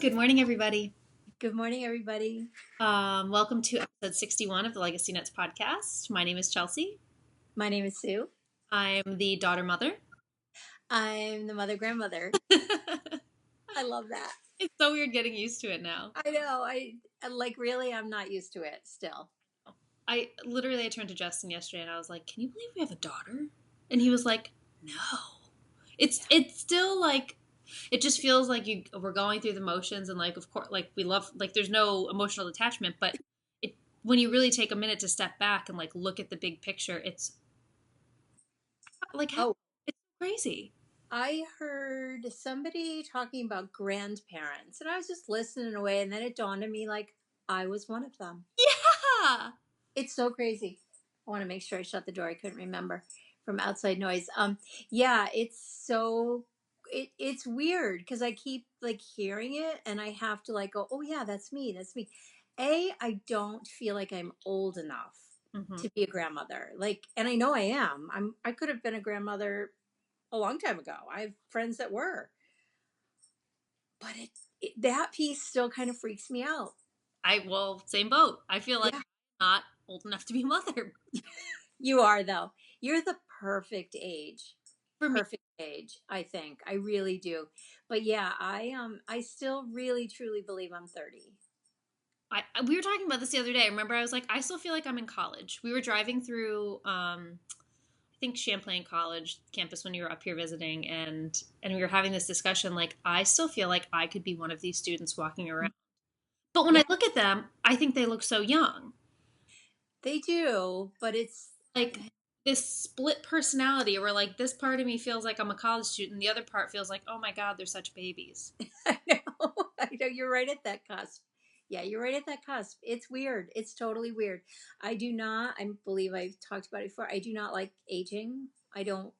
Good morning, everybody. Good morning, everybody. Welcome to episode 61 of the LegacyKnitz podcast. My name is Chelsea. My name is Sue. I'm the daughter mother. I'm the mother grandmother. It's I love that. so weird getting used to it now. I know. Really, I'm not used to it still. I turned to Justin yesterday and I was like, "Can you believe we have a daughter?" And he was like, "No." It's still like it just feels like we're going through the motions and like of course like we love like there's no emotional attachment, but when you really take a minute to step back and like look at the big picture, it's like it's crazy. I heard somebody talking about grandparents, and I was just listening away, and then it dawned on me like I was one of them. Yeah. It's so crazy. I want to make sure I shut the door. I couldn't remember from outside noise. Yeah, it's weird because I keep like hearing it, and I have to like go, oh yeah, that's me. That's me. I don't feel like I'm old enough to be a grandmother. Like, and I know I am. I could have been a grandmother a long time ago. I have friends that were, but that piece still kind of freaks me out. Same boat. I feel like I'm not old enough to be a mother. You are though. You're the perfect age. For me. Perfect age, I think. I really do. But yeah, I still really truly believe I'm 30. We were talking about this the other day. Remember, I was like, I still feel like I'm in college. We were driving through, I think Champlain College campus when you were up here visiting, and we were having this discussion. Like, I still feel like I could be one of these students walking around. But when I look at them, I think they look so young. They do, but it's like this split personality where like this part of me feels like I'm a college student, and the other part feels like, oh my God, they're such babies. I know, you're right at that cusp. Yeah, you're right at that cusp. It's weird. It's totally weird. I believe I've talked about it before. I do not like aging. I don't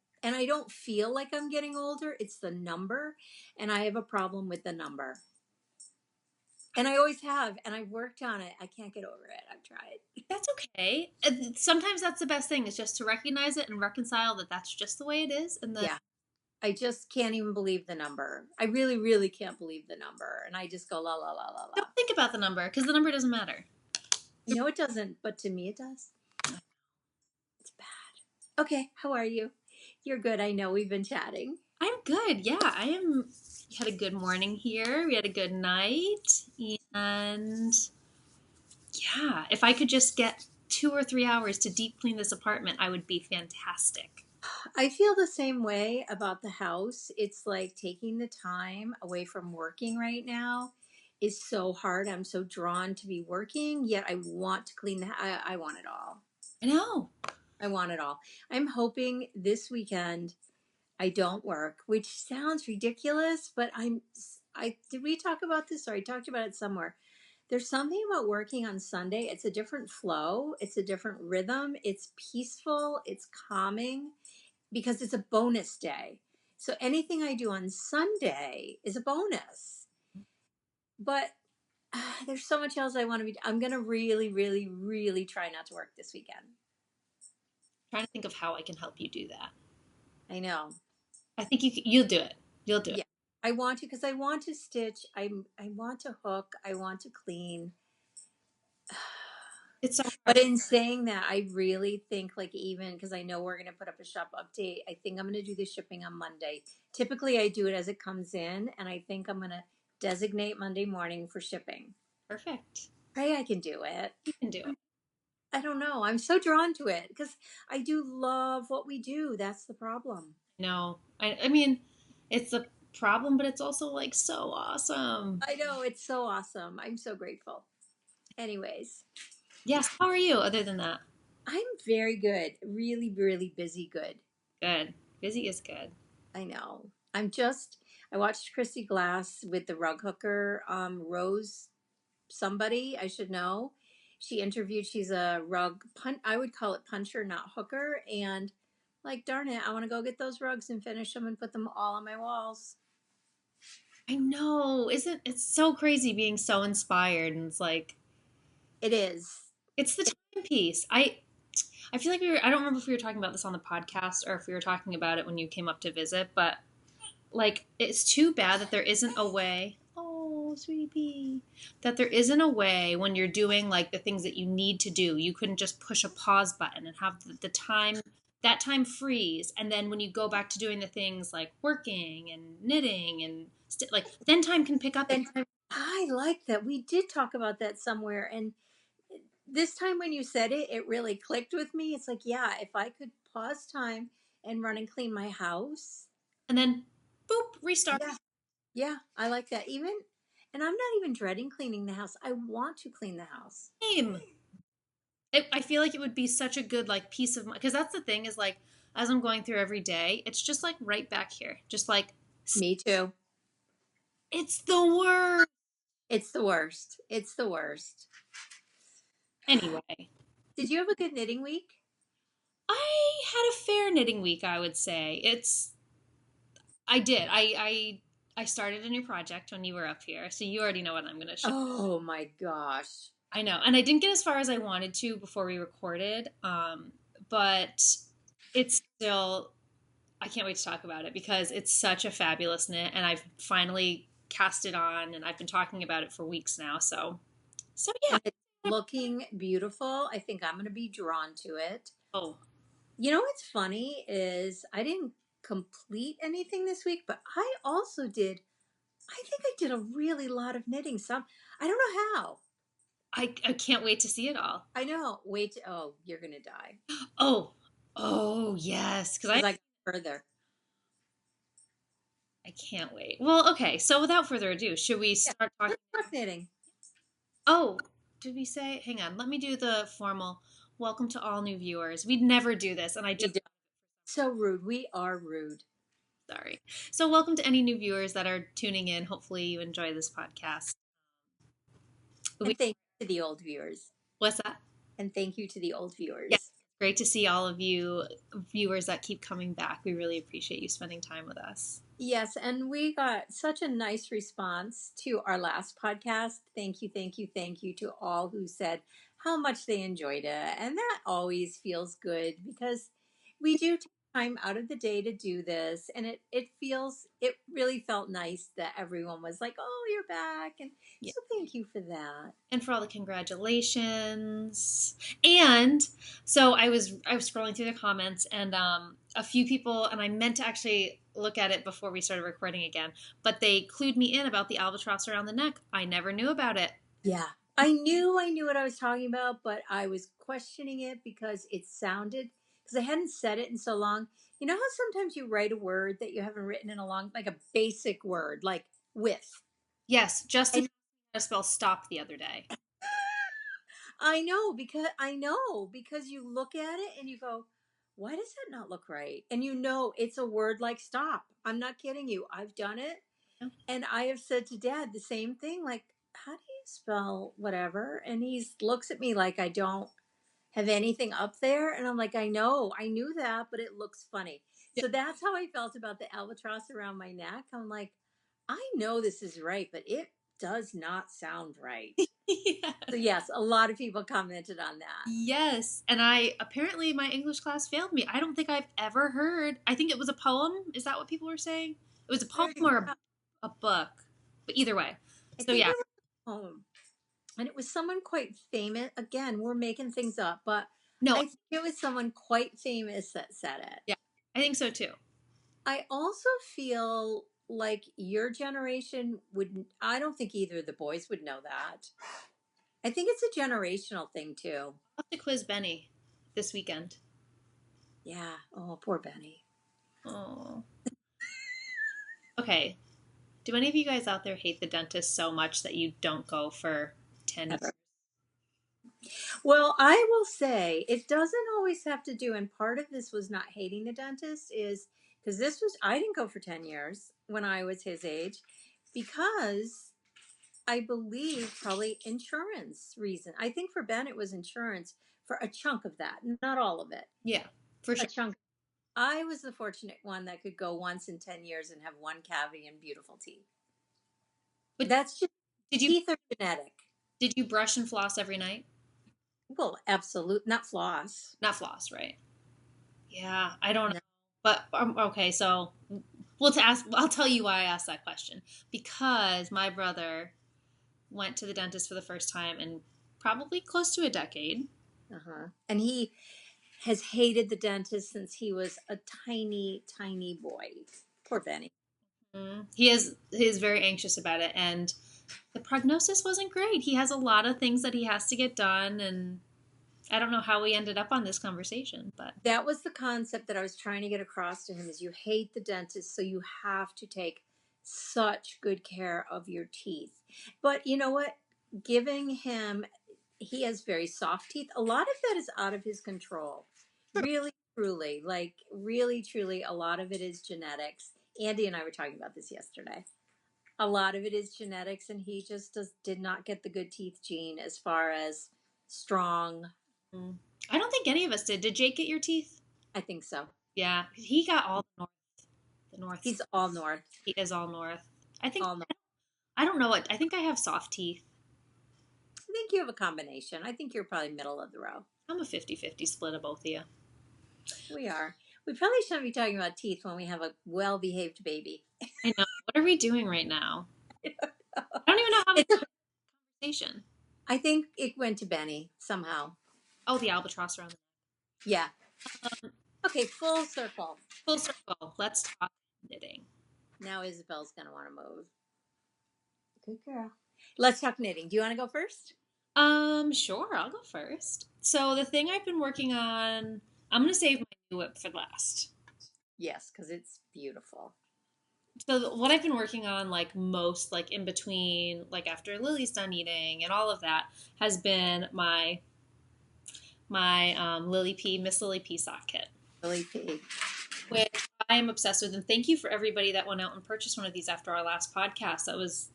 feel like I'm getting older. It's the number, and I have a problem with the number. And I always have, and I've worked on it. I can't get over it. I've tried. That's okay. Sometimes that's the best thing is just to recognize it and reconcile that that's just the way it is. And yeah. I just can't even believe the number. I really, really can't believe the number. And I just go, la, la, la, la, la. Don't think about the number because the number doesn't matter. No, it doesn't. But to me, it does. It's bad. Okay. How are you? You're good. I know we've been chatting. I'm good. Yeah, I am. We had a good morning here. We had a good night. And yeah, if I could just get 2 or 3 hours to deep clean this apartment, I would be fantastic. I feel the same way about the house. It's like taking the time away from working right now is so hard. I'm so drawn to be working, yet I want to clean I want it all. I know. I want it all. I'm hoping this weekend I don't work, which sounds ridiculous, but did we talk about this, or I talked about it somewhere? There's something about working on Sunday. It's a different flow. It's a different rhythm. It's peaceful. It's calming because it's a bonus day. So anything I do on Sunday is a bonus. But there's so much else I want to be. I'm going to really, really, really try not to work this weekend. I'm trying to think of how I can help you do that. I know. I think you'll do it. You'll do it. I want to because I want to stitch. I want to hook. I want to clean. It's so hard. But in saying that, I really think like even because I know we're going to put up a shop update, I think I'm going to do the shipping on Monday. Typically, I do it as it comes in, and I think I'm going to designate Monday morning for shipping. Perfect. Pray I can do it. You can do it. I don't know. I'm so drawn to it because I do love what we do. That's the problem. No, I mean, it's a problem, but it's also like so awesome. I know, it's so awesome. I'm so grateful. Anyways. Yes. How are you other than that? I'm very good. Really, really busy good. Good. Busy is good. I know. I watched Christy Glass with the rug hooker, Rose somebody, I should know. She interviewed, she's a rug, I would call it puncher, not hooker. And like, darn it, I want to go get those rugs and finish them and put them all on my walls. I know. It's so crazy being so inspired, and it's like it is. It's the timepiece. I feel like I don't remember if we were talking about this on the podcast or if we were talking about it when you came up to visit, but like it's too bad that there isn't a way. Oh, sweetie pea. That there isn't a way when you're doing like the things that you need to do, you couldn't just push a pause button and have the time, that time freeze. And then when you go back to doing the things like working and knitting and like, then time can pick up. And I like that. We did talk about that somewhere. And this time when you said it, it really clicked with me. It's like, yeah, if I could pause time and run and clean my house. And then, boop, restart. Yeah. Yeah, I like that. Even, and I'm not even dreading cleaning the house. I want to clean the house. Same. I feel like it would be such a good like piece of mind, because that's the thing is like as I'm going through every day, it's just like right back here, just like Me too. it's the worst. It's the worst. It's the worst. Anyway, Did you have a good knitting week? I had a fair knitting week, I would say. I did. I started a new project when you were up here, so you already know what I'm going to show. Oh my gosh. I know. And I didn't get as far as I wanted to before we recorded. But it's still, I can't wait to talk about it because it's such a fabulous knit and I've finally cast it on and I've been talking about it for weeks now. So yeah. And it's looking beautiful. I think I'm going to be drawn to it. Oh, You know what's funny is I didn't complete anything this week, but I also did. I think I did a really lot of knitting. Some I don't know how. I can't wait to see it all. I know. Wait. Oh, you're gonna die. Oh yes, because I further. I can't wait. Well, okay. So without further ado, should we start talking? Let's talk knitting. Oh, did we say? Hang on. Let me do the formal. Welcome to all new viewers. We'd never do this, and I just so rude. We are rude. Sorry. So welcome to any new viewers that are tuning in. Hopefully you enjoy this podcast. And thank you to the old viewers. What's that? And thank you to the old viewers. Yeah. Great to see all of you viewers that keep coming back. We really appreciate you spending time with us. Yes, and we got such a nice response to our last podcast. Thank you, thank you, thank you to all who said how much they enjoyed it. And that always feels good because we do take time out of the day to do this. And it really felt nice that everyone was like, oh, you're back. And so thank you for that. And for all the congratulations. And so I was scrolling through the comments and a few people, and I meant to actually look at it before we started recording again, but they clued me in about the albatross around the neck. I never knew about it. Yeah. I knew what I was talking about, but I was questioning it because it sounded, because I hadn't said it in so long. You know how sometimes you write a word that you haven't written in a long, like a basic word, like with. Yes, Justin to spell stop the other day. I know because you look at it and you go, why does that not look right? And you know it's a word like stop. I'm not kidding you. I've done it. And I have said to Dad the same thing, like, how do you spell whatever? And he looks at me like I don't have anything up there. And I'm like, I know, I knew that, but it looks funny. Yeah. So that's how I felt about the albatross around my neck. I'm like, I know this is right, but it does not sound right. Yes. So yes, a lot of people commented on that. Yes. And apparently my English class failed me. I don't think I've ever heard, I think it was a poem. Is that what people were saying? It was a poem or a book, but either way. So yeah. It was a poem. And it was someone quite famous. Again, we're making things up, but no, I think it was someone quite famous that said it. Yeah, I think so too. I also feel like your generation I don't think either of the boys would know that. I think it's a generational thing too. I'll have to quiz Benny this weekend. Yeah. Oh, poor Benny. Oh. Okay. Do any of you guys out there hate the dentist so much that you don't go for 10 years? Well, I will say it doesn't always have to do, and part of this was not hating the dentist is because I didn't go for 10 years when I was his age because I believe probably insurance reason. I think for Ben it was insurance for a chunk of that, not all of it. Yeah, for sure. A chunk. I was the fortunate one that could go once in 10 years and have one cavity and beautiful teeth. But that's just teeth are genetic. Did you brush and floss every night? Well, absolutely. Not floss. Not floss, right? Yeah, I don't know. But okay, so I'll tell you why I asked that question. Because my brother went to the dentist for the first time in probably close to a decade. And he has hated the dentist since he was a tiny, tiny boy. Poor Benny. He is very anxious about it, and the prognosis wasn't great. He has a lot of things that he has to get done, and I don't know how we ended up on this conversation, but that was the concept that I was trying to get across to him is you hate the dentist, so you have to take such good care of your teeth. But you know what? Giving him, he has very soft teeth. A lot of that is out of his control. Really, truly, like really, truly, a lot of it is genetics. Andy and I were talking about this yesterday. A lot of it is genetics, and he just did not get the good teeth gene as far as strong. I don't think any of us did. Did Jake get your teeth? I think so. Yeah, he got all the north. He's all north. He is all north. I think All north. I don't know what. I think I have soft teeth. I think you have a combination. I think you're probably middle of the row. I'm a 50-50 split of both of you. We are. We probably shouldn't be talking about teeth when we have a well-behaved baby. I know. What are we doing right now? I don't even know how to conversation. I think it went to Benny somehow. Oh, the albatross around. Yeah. Okay, full circle. Full circle. Let's talk knitting. Now Isabel's going to want to move. Good girl. Let's talk knitting. Do you want to go first? Sure. I'll go first. So the thing I've been working on, I'm going to save my new whip for last. Yes, because it's beautiful. So what I've been working on, like most, like in between, like after Lily's done eating and all of that, has been my Miss Lily P sock kit. Lily P. Which I am obsessed with. And thank you for everybody that went out and purchased one of these after our last podcast. That was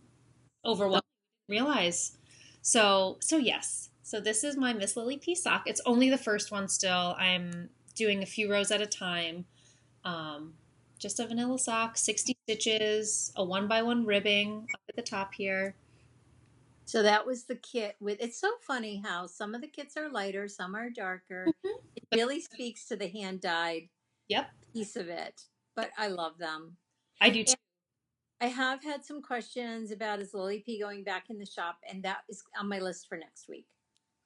overwhelming. I didn't realize. So yes. So this is my Miss Lily P sock. It's only the first one still. I'm doing a few rows at a time. Just a vanilla sock, 60 stitches, a 1x1 ribbing up at the top here. So that was the kit with, it's so funny how some of the kits are lighter, some are darker. Mm-hmm. It really speaks to the hand dyed piece of it, but I love them. I do too. I have had some questions about is Lily P going back in the shop, and that is on my list for next week.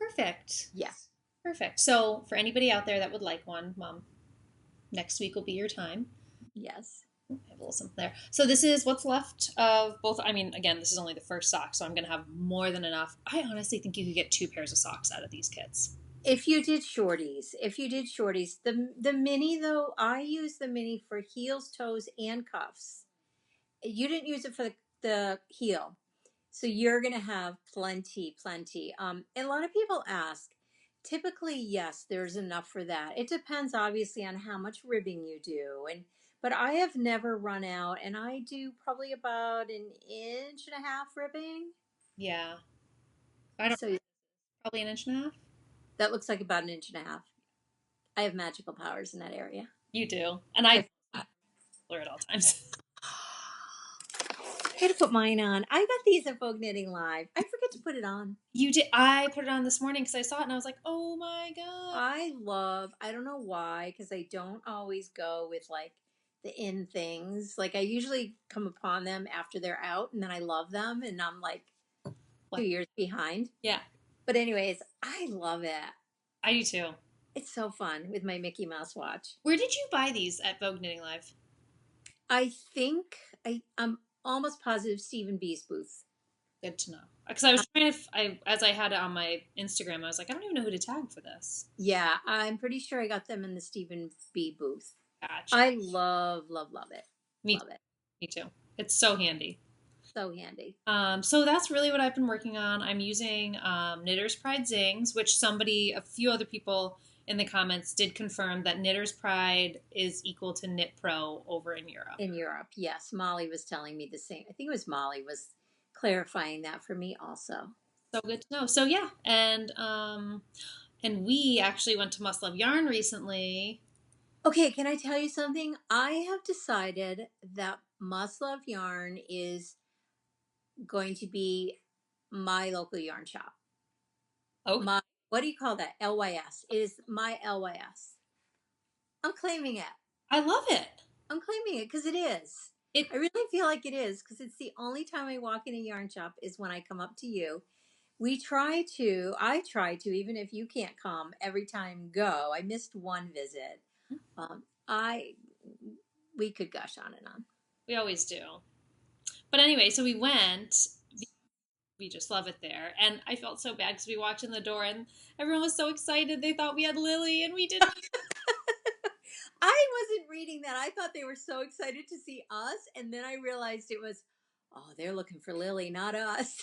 Perfect. Yes. Perfect. So for anybody out there that would like one, Mom, next week will be your time. Yes. I have a little something there. So this is what's left of both. I mean, again, this is only the first sock, so I'm going to have more than enough. I honestly think you could get 2 pairs of socks out of these kits. If you did shorties, the mini though, I use the mini for heels, toes, and cuffs. You didn't use it for the heel. So you're going to have plenty. And a lot of people ask, typically, yes, there's enough for that. It depends obviously on how much ribbing you do. But I have never run out, and I do probably about 1.5 inches ribbing. Yeah. Probably 1.5 inches. That looks like about 1.5 inches. I have magical powers in that area. You do. And I blur at all times. I had to put mine on. I got these at Vogue Knitting Live. I forget to put it on. You did. I put it on this morning because I saw it and I was like, oh my God. I don't know why, because I don't always go with like the in things. Like I usually come upon them after they're out and then I love them and I'm like 2 years behind. Yeah. But anyways, I love it. I do too. It's so fun with my Mickey Mouse watch. Where did you buy these at Vogue Knitting Live? I think I'm almost positive Stephen B's booth. Good to know. Because I was trying to, as I had it on my Instagram, I was like, I don't even know who to tag for this. Yeah, I'm pretty sure I got them in the Stephen B booth. Gotcha. I love it. Me too. It's so handy. So handy. So that's really what I've been working on. I'm using Knitter's Pride Zings, which a few other people in the comments did confirm that Knitter's Pride is equal to Knit Pro over in Europe. In Europe, yes. Molly was telling me the same. I think it was Molly was clarifying that for me also. So good to know. So yeah, and we actually went to Must Love Yarn recently. Okay, can I tell you something? I have decided that Must Love Yarn is going to be my local yarn shop. Oh, what do you call that? LYS. It is my LYS. I'm claiming it. I love it. I'm claiming it because it is. I really feel like it is because it's the only time I walk in a yarn shop is when I come up to you. I try to, even if you can't come every time go. I missed one visit. Um, I, we could gush on and on. We always do. But anyway, so we went. We just love it there. And I felt so bad because we walked in the door and everyone was so excited. They thought we had Lily and we didn't. I wasn't reading that. I thought they were so excited to see us. And then I realized it was, oh, they're looking for Lily, not us.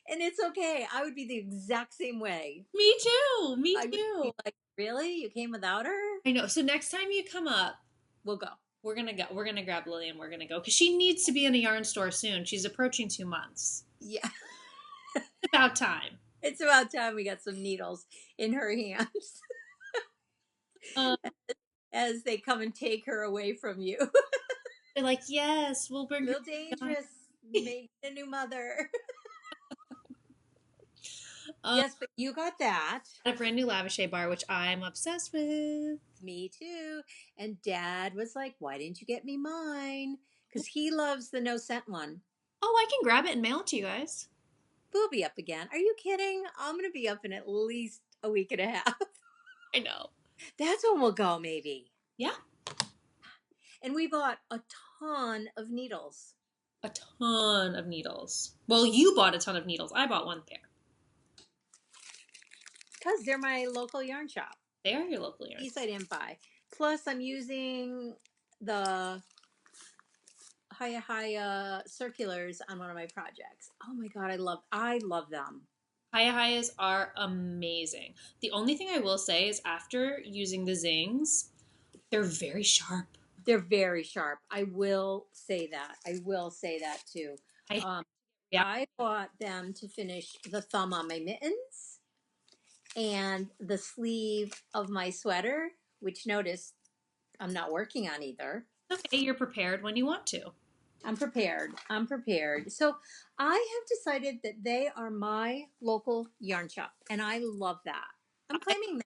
And it's okay. I would be the exact same way. Me too. Me I would too. be like, really? You came without her? I know. So next time you come up, We'll go. we're gonna go. We're gonna grab Lily and we're gonna go because she needs to be in a yarn store soon. She's approaching 2 months. Yeah. It's about time. It's about time we got some needles in her hands Um, as they come and take her away from you. they're like, yes, we'll A bring her. little dangerous. Maybe a new mother. Yes, but you got that. A brand new lavender bar, which I'm obsessed with. Me too. And Dad was like, why didn't you get me mine? Because he loves the no scent one. Oh, I can grab it and mail it to you guys. We'll be up again. Are you kidding? I'm going to be up in at least a week and a half. I know. That's when we'll go, maybe. Yeah. And we bought a ton of needles. A ton of needles. Well, you bought a ton of needles. I bought one pair. Because they're my local yarn shop. They are your local yarn. These I didn't buy. Plus, I'm using the Haya circulars on one of my projects. Oh my god, I love them. Hayas are amazing. The only thing I will say is after using the zings, they're very sharp. They're very sharp. I will say that. I will say that too. I bought them to finish the thumb on my mittens and the sleeve of my sweater, which notice I'm not working on either. Okay, you're prepared when you want to. I'm prepared. I'm prepared. So I have decided that they are my local yarn shop, and I love that. I'm claiming that.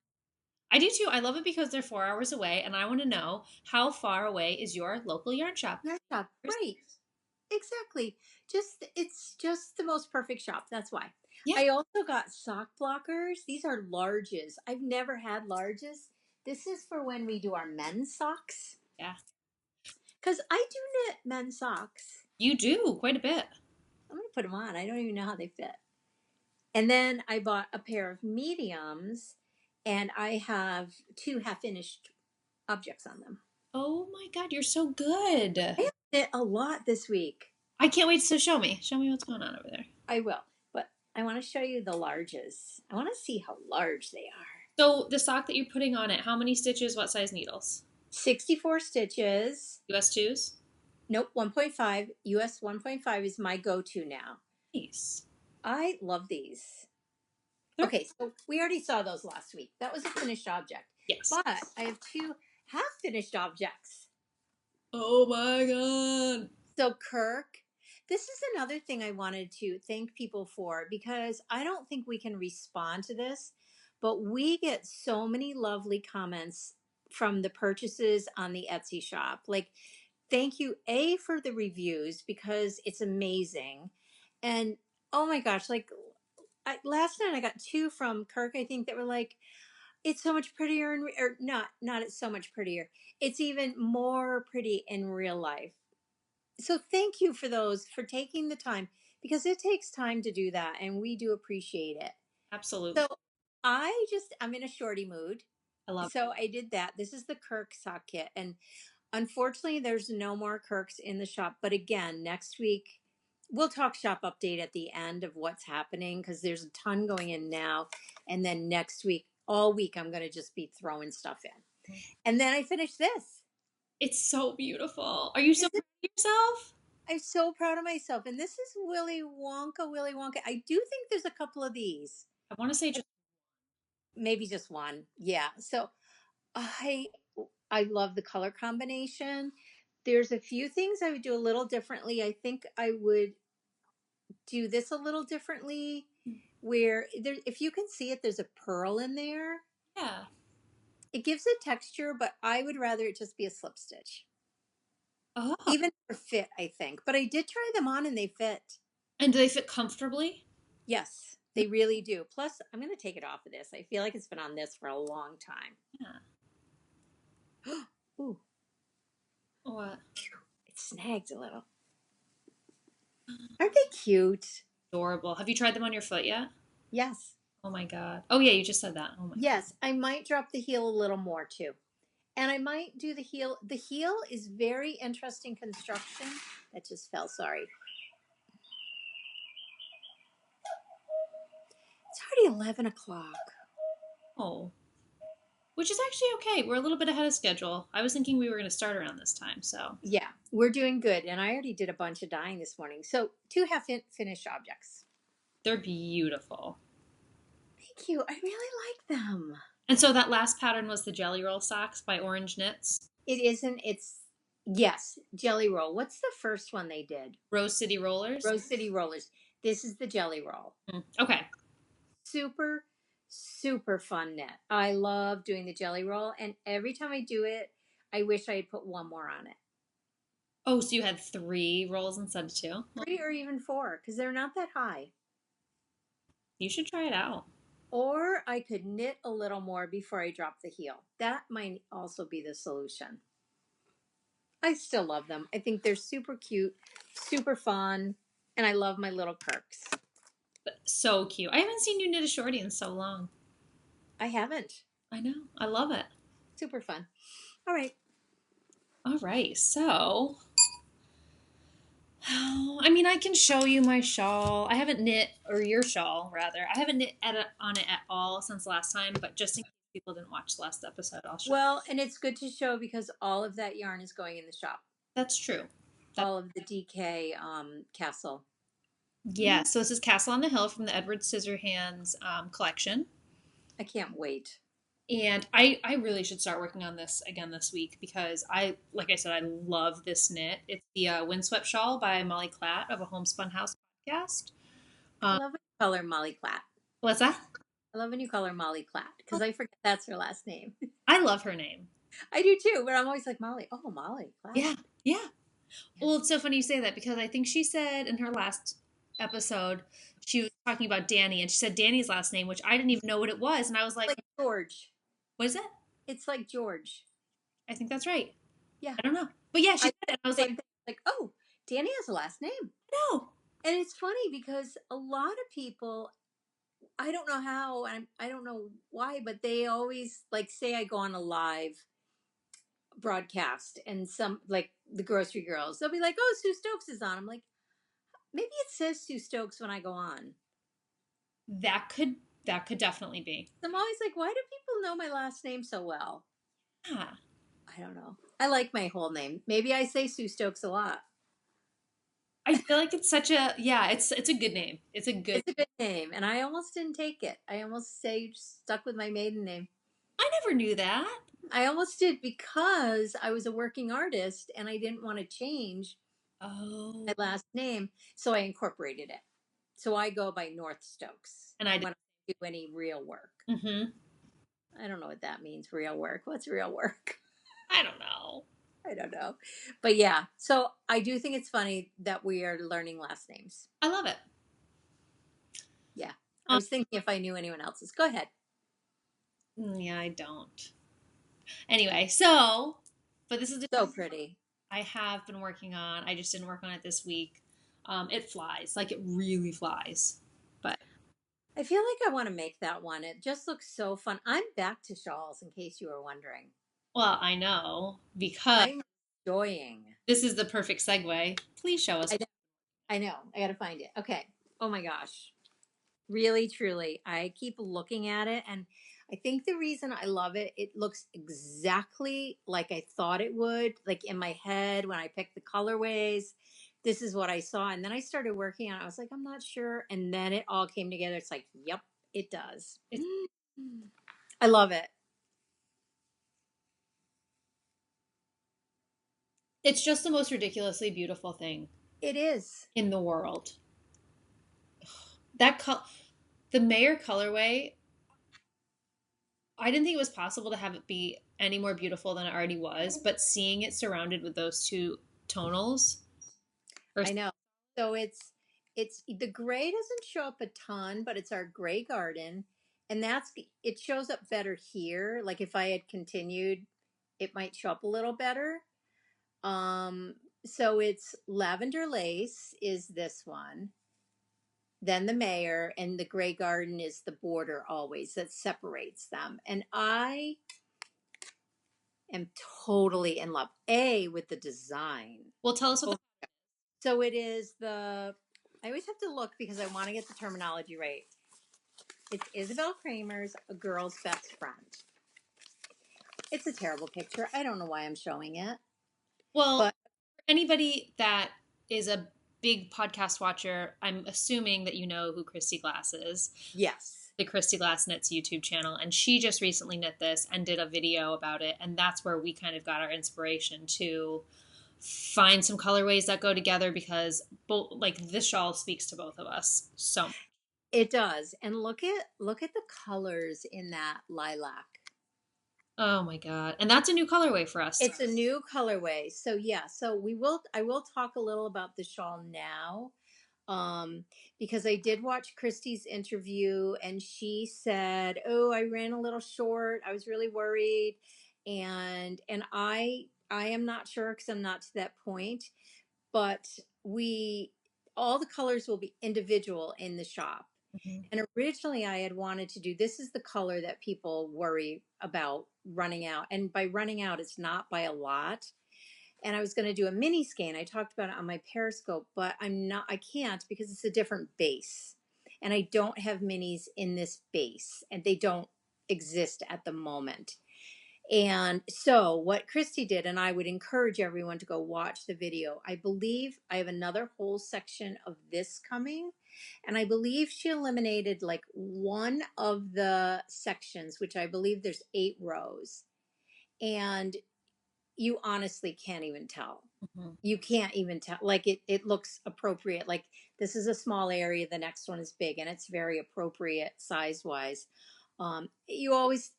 I do too. I love it because they're 4 hours away, and I want to know how far away is your local yarn shop? Yarn shop, right? Exactly. It's just the most perfect shop. That's why. Yeah. I also got sock blockers. These are larges. I've never had larges. This is for when we do our men's socks. Yeah. Because I do knit men's socks. You do quite a bit. I'm going to put them on. I don't even know how they fit. And then I bought a pair of mediums, and I have 2 half-finished objects on them. Oh my god, you're so good. I have knit a lot this week. I can't wait to show me. Show me what's going on over there. I will. But I want to show you the larges. I want to see how large they are. So the sock that you're putting on it, how many stitches, what size needles? 64 stitches. US 2s? Nope, 1.5. US 1.5 is my go-to now. Nice. I love these. Okay, so we already saw those last week. That was a finished object. Yes. But I have 2 half-finished objects. Oh my god. So Kirk, this is another thing I wanted to thank people for because I don't think we can respond to this, but we get so many lovely comments from the purchases on the Etsy shop. Like, thank you, A, for the reviews because it's amazing. And oh my gosh, like last night I got 2 from Kirk, I think, that were like, it's so much prettier or not it's so much prettier. It's even more pretty in real life. So thank you for those, for taking the time, because it takes time to do that, and we do appreciate it. Absolutely. So I'm in a shorty mood. I love it. So I did that. This is the Kirk sock kit, and unfortunately there's no more Kirks in the shop. But again, next week, we'll talk shop update at the end of what's happening, because there's a ton going in now. And then next week, all week, I'm going to just be throwing stuff in. And then I finished this. It's so beautiful. Are you so proud of yourself? I'm so proud of myself. And this is Willy Wonka. I do think there's a couple of these. I want to say maybe just one. Yeah. So I love the color combination. There's a few things I would do a little differently. I think I would do this a little differently, where there, if you can see it, there's a pearl in there. Yeah. It gives a texture, but I would rather it just be a slip stitch. Oh. Even for fit, I think. But I did try them on and they fit. And do they fit comfortably? Yes, they really do. Plus, I'm going to take it off of this. I feel like it's been on this for a long time. Yeah. Ooh, What? it snagged a little. Aren't they cute? Adorable. Have you tried them on your foot yet? Yes. Oh my god. Oh yeah, you just said that. Oh my. Yes, I might drop the heel a little more too. And I might do the heel. The heel is very interesting construction. That just fell, sorry. It's already 11 o'clock. Oh. Which is actually okay. We're a little bit ahead of schedule. I was thinking we were going to start around this time, so. Yeah, we're doing good. And I already did a bunch of dyeing this morning. So 2 half finished objects. They're beautiful. Thank you. I really like them. And so that last pattern was the Jelly Roll Socks by Orange Knits. It isn't, yes, Jelly Roll. What's the first one they did? Rose City Rollers. Rose City Rollers. This is the Jelly Roll. Okay. Super, super fun knit. I love doing the Jelly Roll. And every time I do it, I wish I had put one more on it. Oh, so you had 3 rolls instead of 2? 3 or even 4, because they're not that high. You should try it out. Or I could knit a little more before I drop the heel. That might also be the solution. I still love them. I think they're super cute, super fun, and I love my little perks. So cute. I haven't seen you knit a shorty in so long. I haven't. I know. I love it. Super fun. All right. All right. So, I mean, I can show you my shawl. I haven't knit, or your shawl, rather. I haven't knit on it at all since last time, but just in case people didn't watch the last episode, I'll show Well, and it's good to show because all of that yarn is going in the shop. That's true. All of the DK Castle. Yeah, so this is Castle on the Hill from the Edward Scissorhands collection. I can't wait. And I really should start working on this again this week because like I said, I love this knit. It's the Windswept Shawl by Molly Klatt of a Homespun House podcast. I love when you call her Molly Klatt. What's that? I love when you call her Molly Klatt because I forget that's her last name. I love her name. I do too, but I'm always like, Molly. Oh, Molly Klatt. Yeah, yeah. Well, it's so funny you say that because I think she said in her last episode, she was talking about Danny and she said Danny's last name, which I didn't even know what it was. And I was like George. What is it? It's like George. I think that's right. Yeah. I don't know. But yeah, she said it. And I was like, oh, Danny has a last name. No. And it's funny because a lot of people, I don't know how, and I don't know why, but they always like say I go on a live broadcast and some like the grocery girls, they'll be like, oh, Sue Stokes is on. I'm like, maybe it says Sue Stokes when I go on. That could definitely be. I'm always like, why do people know my last name so well? Yeah. I don't know. I like my whole name. Maybe I say Sue Stokes a lot. I feel like it's such a it's a good name. It's a good name, and I almost didn't take it. I almost stuck with my maiden name. I never knew that. I almost did because I was a working artist and I didn't want to change my last name, so I incorporated it. So I go by North Stokes, and I don't do any real work. Mm-hmm. I don't know what that means. Real work. What's real work? I don't know. But yeah, so I do think it's funny that we are learning last names. I love it. Yeah. I was thinking if I knew anyone else's. Go ahead. Yeah, I don't. Anyway, but this is so pretty. I have been working on. I just didn't work on it this week. It flies. Like, it really flies. But I feel like I want to make that one. It just looks so fun. I'm back to shawls, in case you were wondering. Well, I know, because I'm enjoying. This is the perfect segue. Please show us. I know. I got to find it. Okay. Oh my gosh. Really, truly. I keep looking at it, and I think the reason I love it, it looks exactly like I thought it would, like in my head when I picked the colorways. This is what I saw. And then I started working on it. I was like, I'm not sure. And then it all came together. It's like, yep, it does. I love it. It's just the most ridiculously beautiful thing. It is. In the world. The Mayer colorway, I didn't think it was possible to have it be any more beautiful than it already was, but seeing it surrounded with those two tonals. Or I know. So it's the gray doesn't show up a ton, but it's our gray garden, and it shows up better here. Like if I had continued, it might show up a little better. Um, so it's Lavender Lace is this one, then the mayor, and the gray garden is the border always that separates them. And I am totally in love. With the design. well, tell us what So it is I always have to look because I want to get the terminology right. It's Isabell Kraemer's A Girl's Best Friend. It's a terrible picture. I don't know why I'm showing it. well, But for anybody that is a big podcast watcher, I'm assuming that you know who Christy Glass is. yes. The Christy Glass Knits YouTube channel, and she just recently knit this and did a video about it, and that's where we kind of got our inspiration to find some colorways that go together, because both, like, this shawl speaks to both of us so much. It does. And look at the colors in that lilac. Oh my god. And that's a new colorway for us. It's a new colorway. So yeah, I will talk a little about the shawl now. Because I did watch Christy's interview and she said, "Oh, I ran a little short. I was really worried." And I am not sure because I'm not to that point, but all the colors will be individual in the shop. Mhm. And originally I had wanted to do, this is the color that people worry about running out. And by running out, it's not by a lot. And I was going to do a mini skein. I talked about it on my Periscope, but I can't because it's a different base. And I don't have minis in this base and they don't exist at the moment. And so what Christy did, and I would encourage everyone to go watch the video. I believe I have another whole section of this coming. And I believe she eliminated like one of the sections, which I believe there's 8 rows. And you honestly can't even tell. Mhm. You can't even tell. Like it looks appropriate. Like this is a small area, the next one is big, and it's very appropriate size wise. You always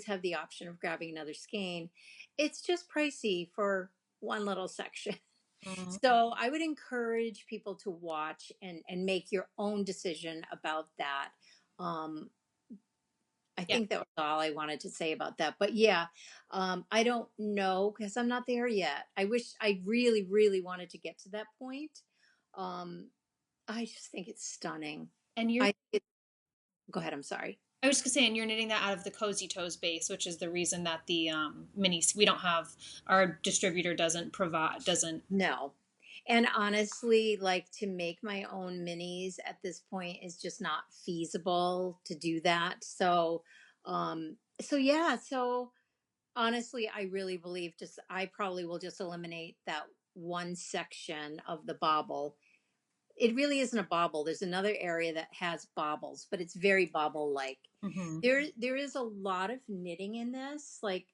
have the option of grabbing another skein. It's just pricey for one little section. Mhm. So I would encourage people to watch and make your own decision about that. Um, I Yeah. think that was all I wanted to say about that. But yeah, I don't know because I'm not there yet. I wish I really, really wanted to get to that point. Um, I just think it's stunning. And Go ahead. I'm sorry. I was just saying, you're knitting that out of the Cozy Toes base, which is the reason that the minis, we don't have, our distributor doesn't. No. And honestly, like to make my own minis at this point is just not feasible to do that. So yeah, so honestly, I really believe I probably will just eliminate that one section of the bobble. It really isn't a bobble. There's another area that has bobbles, but it's very bobble like. Mhm. There is a lot of knitting in this. Like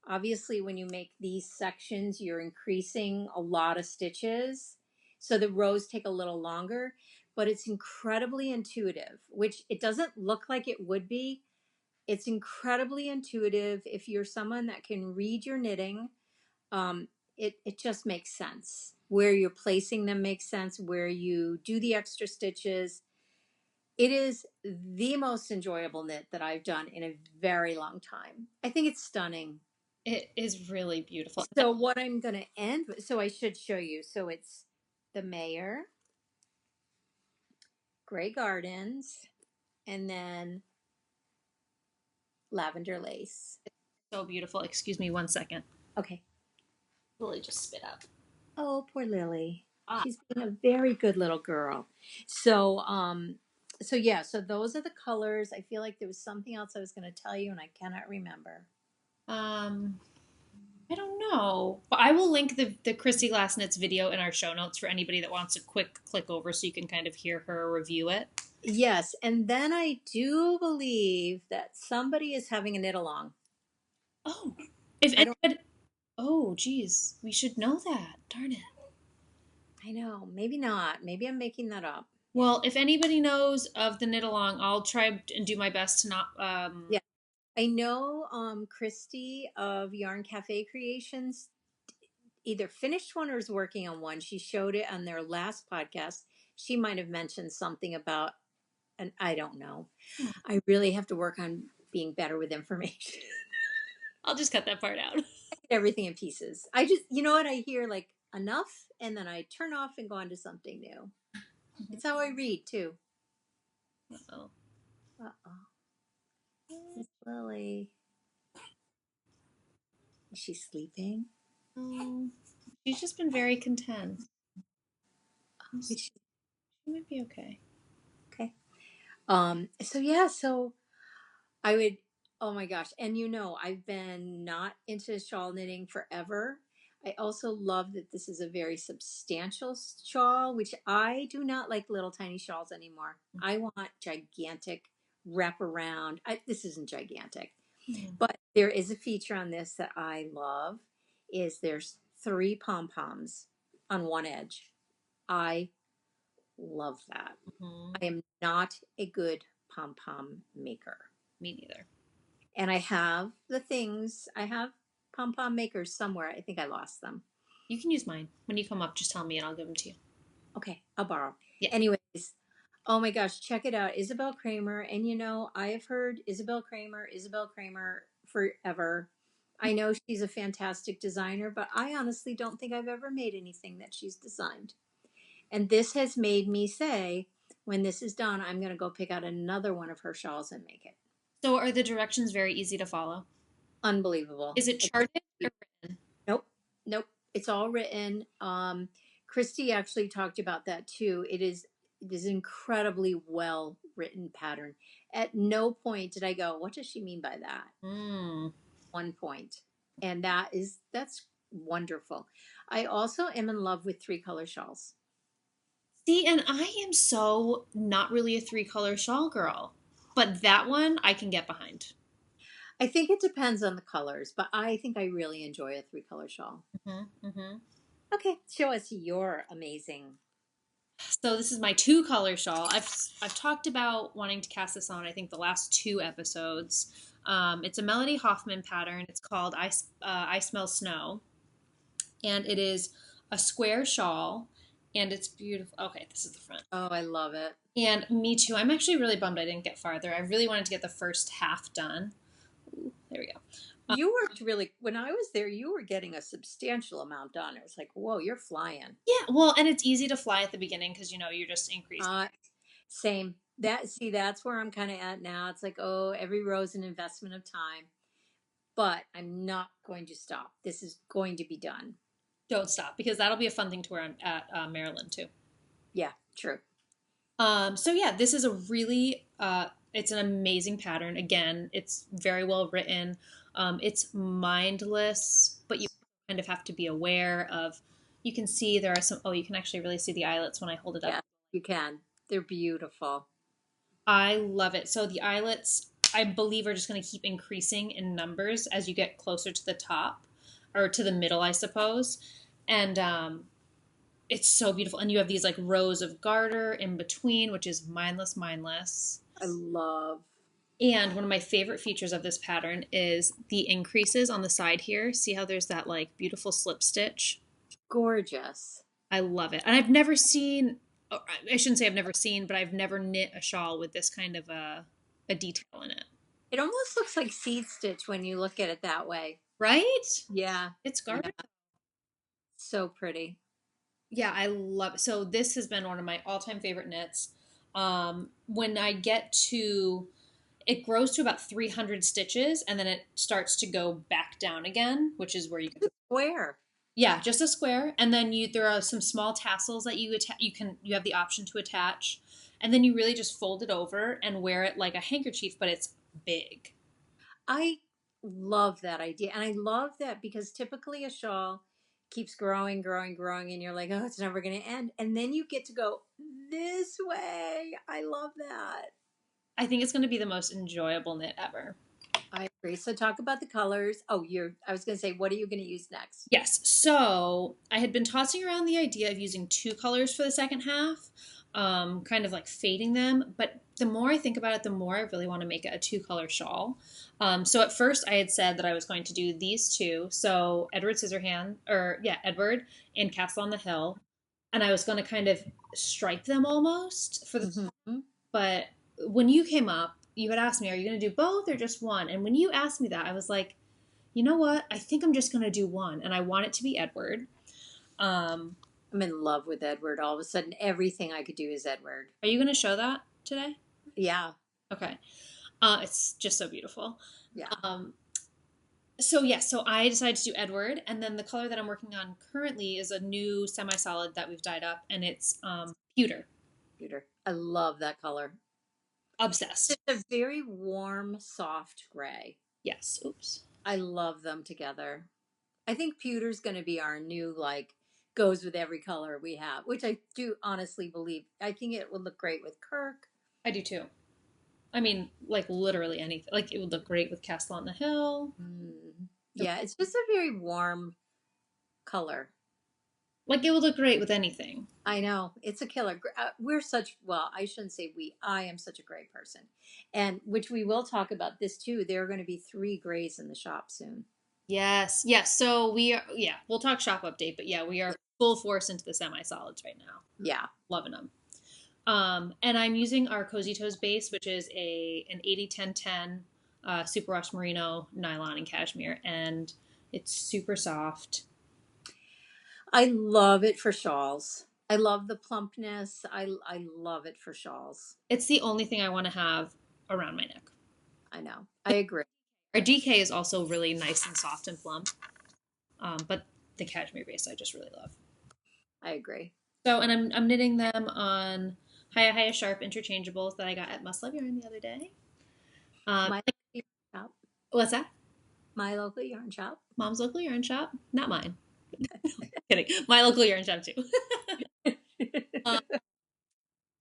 obviously when you make these sections, you're increasing a lot of stitches. So the rows take a little longer, but it's incredibly intuitive, which it doesn't look like it would be. It's incredibly intuitive. If you're someone that can read your knitting, um, it just makes sense. Where you're placing them makes sense. Where you do the extra stitches. It is the most enjoyable knit that I've done in a very long time. I think it's stunning. It is really beautiful. So what I'm going to end with, so I should show you. So it's the Mayor, Grey Gardens, and then Lavender Lace. So beautiful. Excuse me one second. Okay. Lily just spit up. Oh, poor Lily. Ah. She's being a very good little girl. So yeah, so those are the colors. I feel like there was something else I was going to tell you and I cannot remember. Um, I don't know, but I will link the Christy Glass Knits video in our show notes for anybody that wants a quick click over, so you can kind of hear her review it. Yes, and then I do believe that somebody is having a knit along. Oh, if I don't. anybody, oh, geez, we should know that. Darn it. I know. Maybe not. Maybe I'm making that up. Well, if anybody knows of the knit along, I'll try and do my best to not. Yeah, I know. Christy of Yarn Cafe Creations either finished one or is working on one. She showed it on their last podcast. She might have mentioned something about, and I don't know. I really have to work on being better with information. I'll just cut that part out. Everything in pieces. I just, you know what? I hear like enough and then I turn off and go on to something new. It's how I read too. Uh-oh. Miss Lily. Is she sleeping? Oh, she's just been very content. She might be okay. Okay. So I would, oh my gosh. And I've been not into shawl knitting forever. I also love that this is a very substantial shawl, which I do not like little tiny shawls anymore. I want gigantic wraparound. This isn't gigantic, but there is a feature on this that I love is there's 3 pom-poms on one edge. I love that. I am not a good pom-pom maker. Me neither. And I have pom-pom makers somewhere. I think I lost them. You can use mine. When you come up, just tell me and I'll give them to you. Okay, I'll borrow. Yeah. Anyways, oh my gosh, check it out. Isabell Kraemer. And I have heard Isabell Kraemer forever. I know she's a fantastic designer, but I honestly don't think I've ever made anything that she's designed. And this has made me say, when this is done, I'm going to go pick out another one of her shawls and make it. So are the directions very easy to follow? Unbelievable. Is it charted or written? Nope. It's all written. Christy actually talked about that too. It is incredibly well written pattern. At no point did I go, what does she mean by that? One point. And that's wonderful. I also am in love with 3-color shawls. See, and I am so not really a 3-color shawl girl, but that one I can get behind. I think it depends on the colors, but I think I really enjoy a 3-color shawl. Okay, show us your amazing. So this is my 2-color shawl. I've talked about wanting to cast this on, I think, the last 2 episodes. It's a Melody Hoffman pattern. It's called I Smell Snow. And it is a square shawl. And it's beautiful. Okay, this is the front. Oh, I love it. And me too. I'm actually really bummed I didn't get farther. I really wanted to get the first half done. Ooh, there we go. You worked when I was there, you were getting a substantial amount done. It was like, whoa, you're flying. Yeah, well, and it's easy to fly at the beginning because, you're just increasing. Same. That's where I'm kind of at now. It's like, oh, every row is an investment of time. But I'm not going to stop. This is going to be done. Don't stop, because that'll be a fun thing to wear at Maryland too. Yeah, true. So yeah, this is a really, it's an amazing pattern. Again, it's very well written. It's mindless, but you kind of have to be aware of, you can see there are some, you can actually really see the eyelets when I hold it up. Yeah, you can. They're beautiful. I love it. So the eyelets, I believe, are just going to keep increasing in numbers as you get closer to the top, or to the middle, I suppose. And it's so beautiful. And you have these like rows of garter in between, which is mindless. I love. And one of my favorite features of this pattern is the increases on the side here. See how there's that like beautiful slip stitch? Gorgeous. I love it. And I've never seen, I shouldn't say I've never seen, but I've never knit a shawl with this kind of a detail in it. It almost looks like seed stitch when you look at it that way. Right? Yeah. It's garter. Yeah. So pretty. Yeah, I love it. So this has been one of my all-time favorite knits. When I get to, it grows to about 300 stitches, and then it starts to go back down again, which is where you get square. Yeah, just a square, and then there are some small tassels that you have the option to attach, and then you really just fold it over and wear it like a handkerchief, but it's big. I love that idea, and I love that because typically a shawl keeps growing, and you're like, oh, it's never going to end, and then you get to go this way. I love that. I think it's going to be the most enjoyable knit ever. I agree. So talk about the colors. Oh, I was going to say, what are you going to use next? Yes. So I had been tossing around the idea of using 2 colors for the second half, kind of like fading them. But the more I think about it, the more I really want to make it a 2-color shawl. So at first I had said that I was going to do these two. So Edward and Castle on the Hill. And I was going to kind of stripe them almost for the, Mm-hmm. but when you came up, you had asked me, are you going to do both or just one? And when you asked me that, I was like, you know what? I think I'm just going to do one. And I want it to be Edward. Um, I'm in love with Edward. All of a sudden, everything I could do is Edward. are you going to show that today? Yeah. Okay. It's just so beautiful. Yeah. So I decided to do Edward, and then the color that I'm working on currently is a new semi-solid that we've dyed up, and it's pewter. Pewter. I love that color. Obsessed. It's a very warm, soft gray. Yes. Oops. I love them together. I think pewter's going to be our new, like, goes with every color we have, which I do honestly believe. I think it would look great with Kirk. I do too. I mean, like literally anything. Like it would look great with Castle on the Hill. Yeah, it's just a very warm color. Like it would look great with anything. I know. It's a killer. We're such, well, I shouldn't say we, I am such a gray person. And which we will talk about this too. There are going to be 3 grays in the shop soon. Yes. Yes. So we are, yeah, we'll talk shop update, but yeah, we are full force into the semi-solids right now. Yeah. Loving them. And I'm using our Cozy Toes base, which is an 80-10-10 superwash merino, nylon, and cashmere, and it's super soft. I love it for shawls. I love the plumpness. I love it for shawls. It's the only thing I want to have around my neck. I know. I agree. Our DK is also really nice and soft and plump, but the cashmere base I just really love. I agree. So, and I'm knitting them on Hiya Sharp interchangeables that I got at Must Love Yarn the other day. My local yarn shop. What's that? My local yarn shop. Mom's local yarn shop, not mine. Kidding. My local yarn shop too.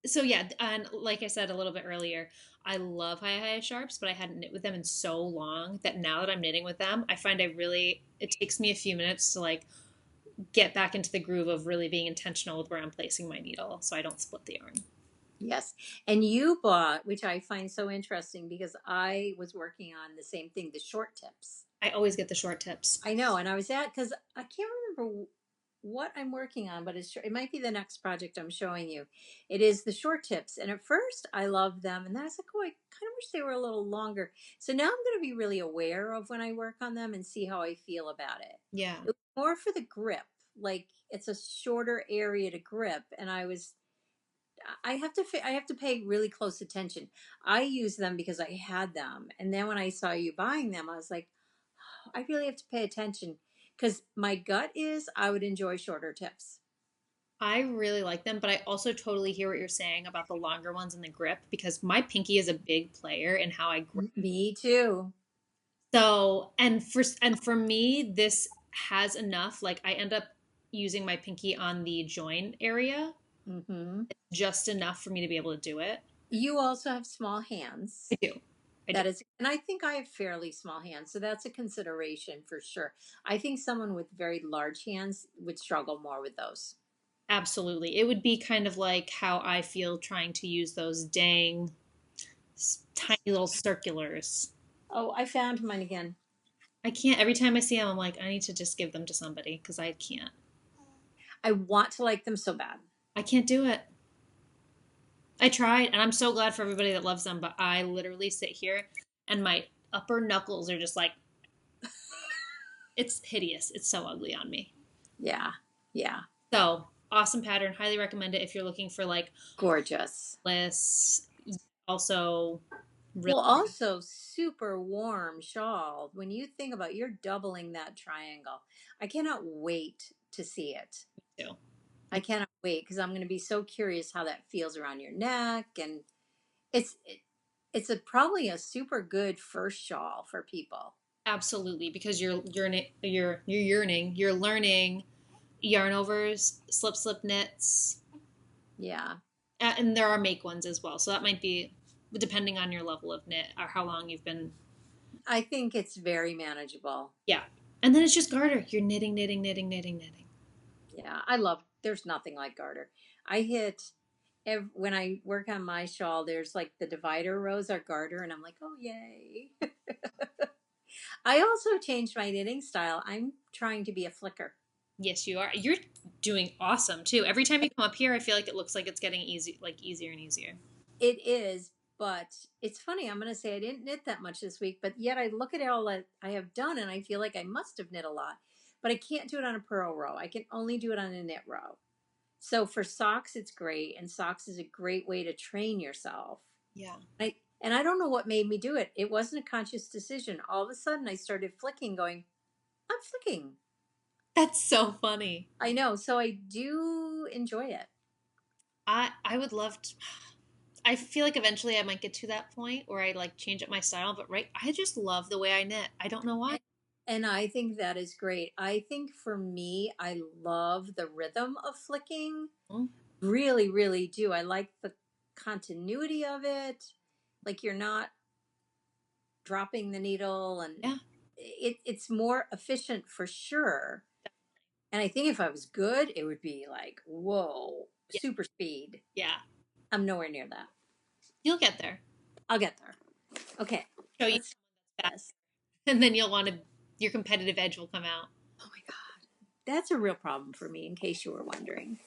So yeah, and like I said a little bit earlier, I love Hiya Sharps, but I hadn't knit with them in so long that now that I'm knitting with them, I find it takes me a few minutes to like get back into the groove of really being intentional with where I'm placing my needle so I don't split the yarn. Yes. And you bought, which I find so interesting because I was working on the same thing, the short tips. I always get the short tips. I know. And I was because I can't remember what I'm working on, but it might be the next project I'm showing you. It is the short tips. And at first I loved them. And then I was like, oh, I kind of wish they were a little longer. So now I'm going to be really aware of when I work on them and see how I feel about it. Yeah. It was more for the grip. Like it's a shorter area to grip. And I have to pay really close attention. I use them because I had them. And then when I saw you buying them, I was like, oh, I really have to pay attention because my gut is I would enjoy shorter tips. I really like them, but I also totally hear what you're saying about the longer ones and the grip because my pinky is a big player in how I grip. Me too. So, and for me, this has enough. Like I end up using my pinky on the join area. Mm-hmm. It's just enough for me to be able to do it. You also have small hands. I do. And I think I have fairly small hands, so that's a consideration for sure. I think someone with very large hands would struggle more with those. Absolutely. It would be kind of like how I feel trying to use those dang tiny little circulars. Oh, I found mine again. I can't. Every time I see them, I'm like, I need to just give them to somebody because I can't. I want to like them so bad. I can't do it. I tried, and I'm so glad for everybody that loves them, but I literally sit here and my upper knuckles are just like, it's hideous. It's so ugly on me. Yeah. Yeah. So, awesome pattern. Highly recommend it if you're looking for like gorgeous. Also, really also super warm shawl. When you think about you're doubling that triangle. I cannot wait to see it. Me too. I cannot wait because I'm going to be so curious how that feels around your neck, and it's probably a super good first shawl for people. Absolutely, because you're learning yarn overs, slip knits. Yeah, and there are make ones as well, so that might be depending on your level of knit or how long you've been. I think it's very manageable. Yeah, and then it's just garter. You're knitting. Yeah, there's nothing like garter. when I work on my shawl, there's like the divider rows are garter, and I'm like, oh yay! I also changed my knitting style. I'm trying to be a flicker. Yes, you are. You're doing awesome too. Every time you come up here, I feel like it looks like it's getting easy, like easier and easier. It is, but it's funny. I'm going to say I didn't knit that much this week, but yet I look at all that I have done, and I feel like I must have knit a lot. But I can't do it on a purl row. I can only do it on a knit row. So for socks, it's great, and socks is a great way to train yourself. Yeah. And I don't know what made me do it. It wasn't a conscious decision. All of a sudden, I started flicking, going, I'm flicking. That's so funny. I know. So I do enjoy it. I would love to. I feel like eventually I might get to that point where I like change up my style, but right, I just love the way I knit. I don't know why. And I think that is great. I think for me, I love the rhythm of flicking. Mm. Really, really do. I like the continuity of it. Like you're not dropping the needle, and Yeah. it's more efficient for sure. And I think if I was good, it would be like, whoa, Yeah. super speed. Yeah. I'm nowhere near that. You'll get there. I'll get there. Okay. Show you Let's do this. and then you'll want to your competitive edge will come out. Oh my God. That's a real problem for me, in case you were wondering.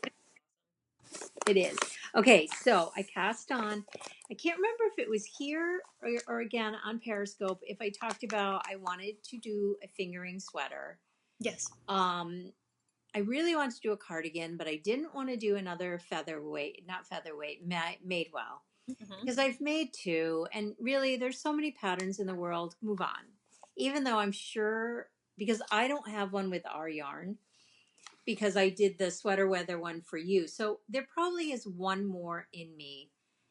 It is. Okay, so I cast on. I can't remember if it was here or again on Periscope, if I talked about I wanted to do a fingering sweater. Yes. I really wanted to do a cardigan, but I didn't want to do another featherweight, not featherweight, made well. Mm-hmm. Because I've made two, and really there's so many patterns in the world. Move on. Even though I'm sure, because I don't have one with our yarn, because I did the sweater weather one for you. So there probably is one more in me.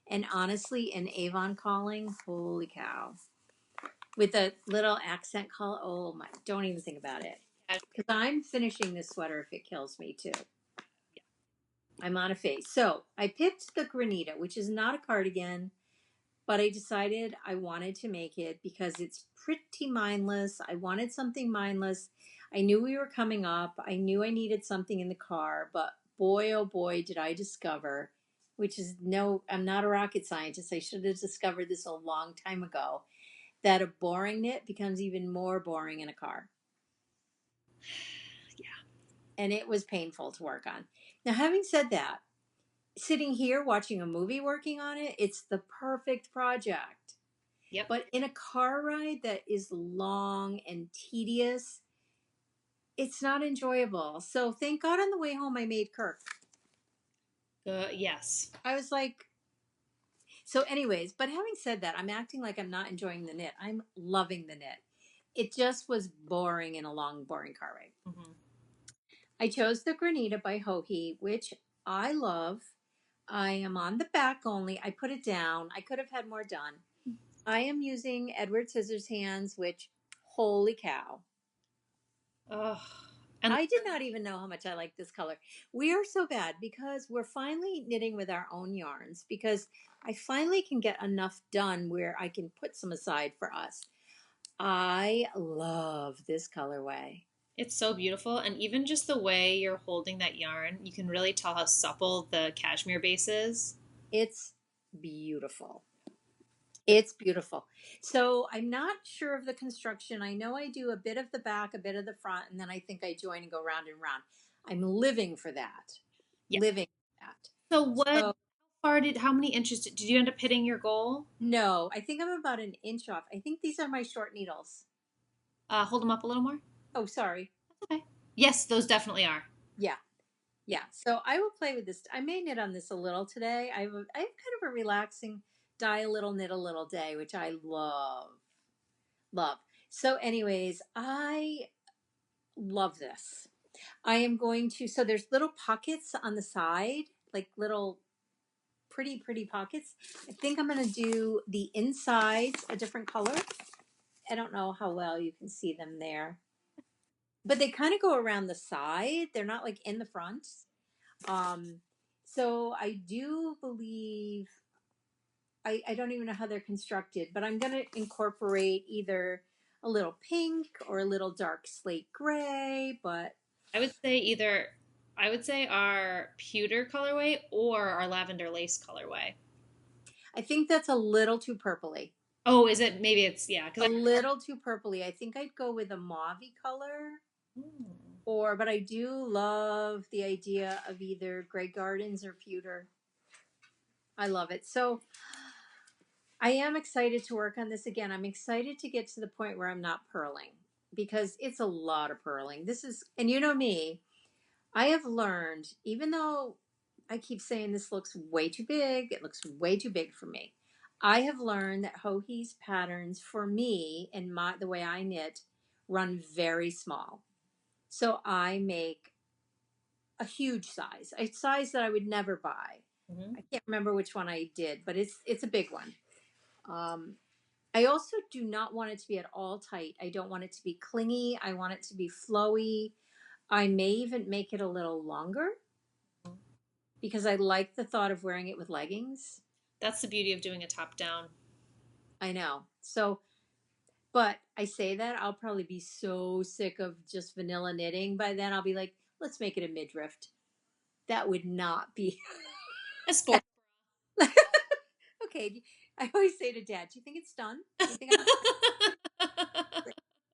And honestly, an Avon calling, holy cow. With a little accent call, oh my, don't even think about it. Because I'm finishing this sweater if it kills me too. I'm on a phase. So I picked the Granito, which is not a cardigan, but I decided I wanted to make it because it's pretty mindless. I wanted something mindless. I knew we were coming up. I knew I needed something in the car, but boy, oh boy, did I discover, which is no, I'm not a rocket scientist. I should have discovered this a long time ago, that a boring knit becomes even more boring in a car. Yeah. And it was painful to work on. Now, having said that, sitting here watching a movie working on it, it's the perfect project. Yep. But in a car ride that is long and tedious, it's not enjoyable. So thank God on the way home I made Kirk. Yes. I was like, so anyways, but having said that, I'm acting like I'm not enjoying the knit. I'm loving the knit. It just was boring in a long, boring car ride. Mm-hmm. I chose the Granita by Joji, which I love. I am on the back only. I put it down. I could have had more done. I am using Edward Scissorhands, which, holy cow. Oh, and I did not even know how much I like this color. We are so bad because we're finally knitting with our own yarns, because I finally can get enough done where I can put some aside for us. I love this colorway. it's so beautiful. And even just the way you're holding that yarn, you can really tell how supple the cashmere base is. It's beautiful. It's beautiful. So I'm not sure of the construction. I know I do a bit of the back, a bit of the front, and then I think I join and go round and round. I'm living for that. Yeah. Living for that. So So, how many inches did you end up hitting your goal? no, I think I'm about an inch off. I think these are my short needles. Hold them up a little more. Oh, sorry. Okay. Yes, those definitely are. Yeah. Yeah. So I will play with this. I may knit on this a little today. I have kind of a relaxing die a little, knit a little day, which I love. Love. So anyways, I love this. I am going to, so there's little pockets on the side, like little pretty, pretty pockets. I think I'm going to do the insides a different color. I don't know how well you can see them there, but they kind of go around the side. They're not like in the front. So I do believe, I don't even know how they're constructed, but I'm going to incorporate either a little pink or a little dark slate gray, but I would say either I would say our pewter colorway or our lavender lace colorway. I think that's a little too purpley. Oh, is it? Maybe it's, yeah. A little too purpley. I think I'd go with a mauvey color. But I do love the idea of either Grey Gardens or Pewter. I love it. So I am excited to work on this again. I'm excited to get to the point where I'm not purling because it's a lot of purling. And you know me, I have learned, even though I keep saying this looks way too big, it looks way too big for me. I have learned that Joji's patterns for me and the way I knit run very small. So I make a huge size, a size that I would never buy. Mm-hmm. I can't remember which one I did, but it's a big one. I also do not want it to be at all tight. I don't want it to be clingy. I want it to be flowy. I may even make it a little longer because I like the thought of wearing it with leggings. That's the beauty of doing a top down. I know. So, but I say that I'll probably be so sick of just vanilla knitting by then. I'll be like, let's make it a midriff. That would not be. A sport. Okay. I always say to Dad, do you think it's done? Do you think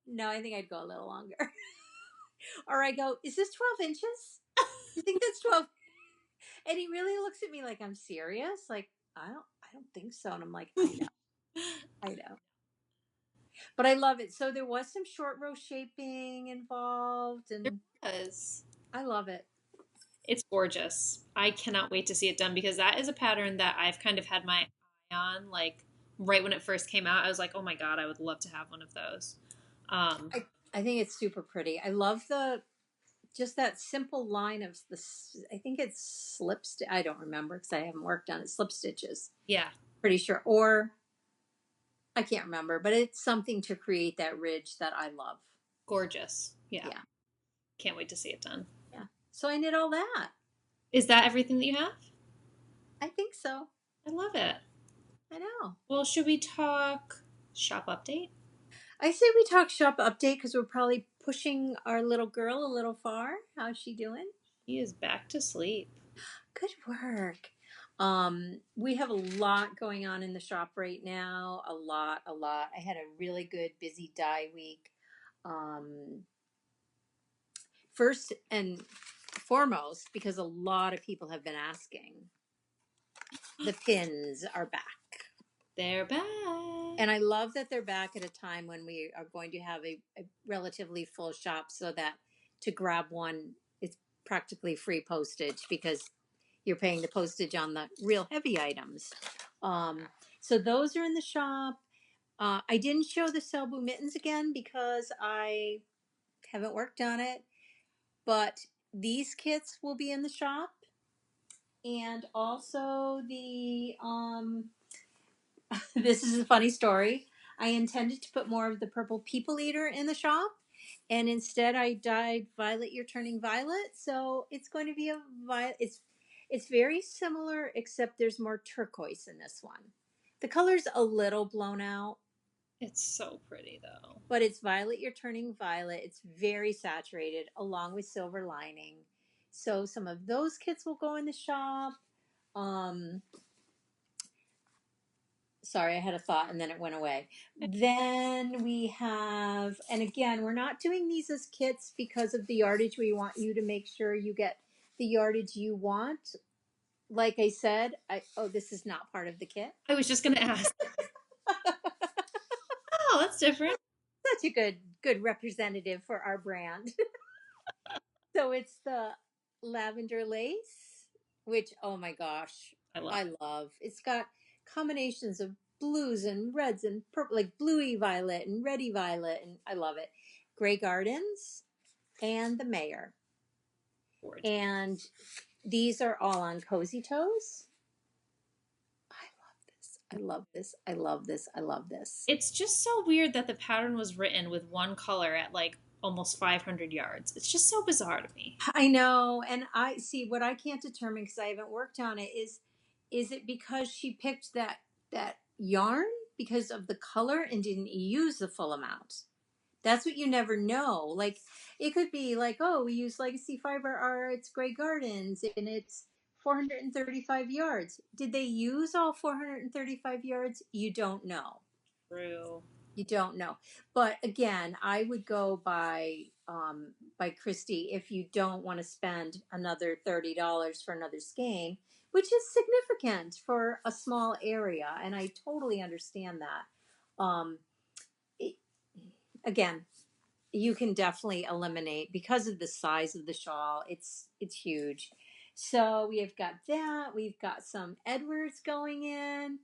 No, I think I'd go a little longer. Or I go, is this 12 inches? You think that's 12? And he really looks at me like I'm serious. Like, I don't think so. And I'm like, I know. But I love it. So there was some short row shaping involved, and I love it. It's gorgeous. I cannot wait to see it done because that is a pattern that I've kind of had my eye on. Like right when it first came out, I was like, oh my God, I would love to have one of those. I think it's super pretty. I love just that simple line of I think it's slip stitch. I don't remember because I haven't worked on it. Slip stitches. Yeah. Pretty sure. Or I can't remember, but it's something to create that ridge that I love. Gorgeous. Yeah. Can't wait to see it done. Yeah. So I knit all that. Is that everything that you have? I think so. I love it. I know. Well, should we talk shop update? I say we talk shop update because we're probably pushing our little girl a little far. How's she doing? She is back to sleep. Good work. We have a lot going on in the shop right now. A lot. I had a really good busy dye week. First and foremost, because a lot of people have been asking, the pins are back. They're back. And I love that they're back at a time when we are going to have a relatively full shop so that to grab one, it's practically free postage because you're paying the postage on the real heavy items. So those are in the shop. I didn't show the Selbu mittens again because I haven't worked on it, but these kits will be in the shop. And also this is a funny story. I intended to put more of the purple people eater in the shop, and instead I dyed Violet You're Turning Violet. So it's going to be a violet. It's very similar, except there's more turquoise in this one. The color's a little blown out. It's so pretty though. But it's Violet You're Turning Violet. It's very saturated along with silver lining. So some of those kits will go in the shop. Sorry, I had a thought and then it went away. Then we have, and again, we're not doing these as kits because of the yardage. We want you to make sure you get the yardage you want. Like I said, this is not part of the kit. I was just going to ask. Oh, that's different. Such a good representative for our brand. So it's the Lavender Lace, which, oh my gosh, I love. It's got combinations of blues and reds and purple, like bluey violet and reddy violet, and I love it. Grey Gardens and the Mayor. Gorgeous. And these are all on Cozy Toes. I love this. I love this. I love this. It's just so weird that the pattern was written with one color at like almost 500 yards. It's just so bizarre to me. I know. And I see what I can't determine because I haven't worked on it is it because she picked that yarn because of the color and didn't use the full amount? That's what you never know. Like, it could be like, oh, we use Legacy Fiber Arts Grey Gardens and it's 435 yards. Did they use all 435 yards? You don't know. True. You don't know. But again, I would go by Christy if you don't want to spend another $30 for another skein, which is significant for a small area, and I totally understand that. It, again, you can definitely eliminate because of the size of the shawl. It's huge. So we have got that. We've got some Edwards going in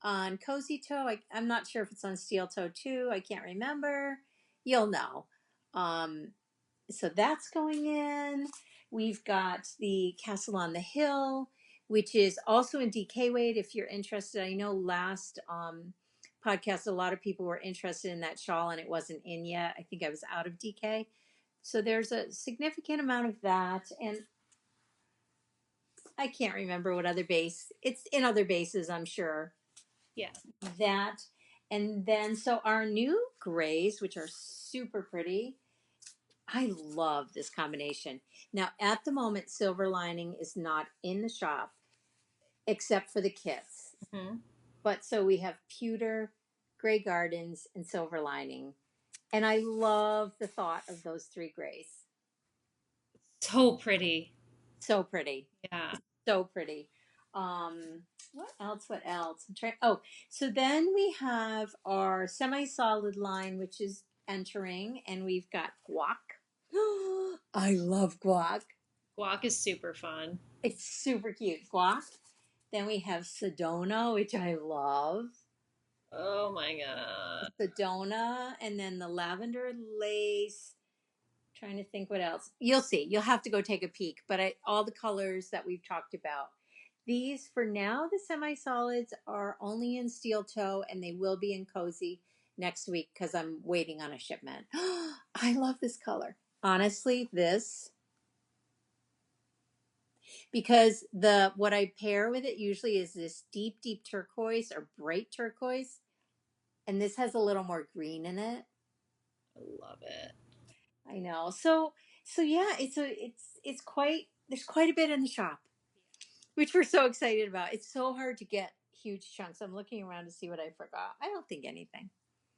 on Cozy Toe. I'm not sure if it's on Steel Toe too. I can't remember. You'll know. Um, so that's going in. We've got the Castle on the Hill, which is also in DK weight if you're interested. I know last podcast a lot of people were interested in that shawl and it wasn't in yet. I think I was out of DK. So there's a significant amount of that, and I can't remember what other base. It's in other bases, I'm sure. Yeah. That, and then so our new grays, which are super pretty. I love this combination. Now, at the moment, Silver Lining is not in the shop except for the kits. Mm-hmm. But so we have Pewter, Grey Gardens, and Silver Lining. And I love the thought of those three grays. So pretty. So pretty. Yeah. So pretty. What else? What else? I'm trying. Oh, so then we have our semi-solid line, which is entering, and we've got guac. I love guac. Guac is super fun. It's super cute. Guac. Then we have Sedona, which I love. Oh my god. Sedona, and then the Lavender Lace. Trying to think what else. You'll see. You'll have to go take a peek. But all the colors that we've talked about. These, for now, the semi-solids are only in Steel Toe, and they will be in Cozy next week because I'm waiting on a shipment. I love this color. Honestly, this, because the what I pair with it usually is this deep, deep turquoise or bright turquoise, and this has a little more green in it. I love it. I know. So yeah, it's quite there's quite a bit in the shop, which we're so excited about. It's so hard to get huge chunks. I'm looking around to see what I forgot. I don't think anything.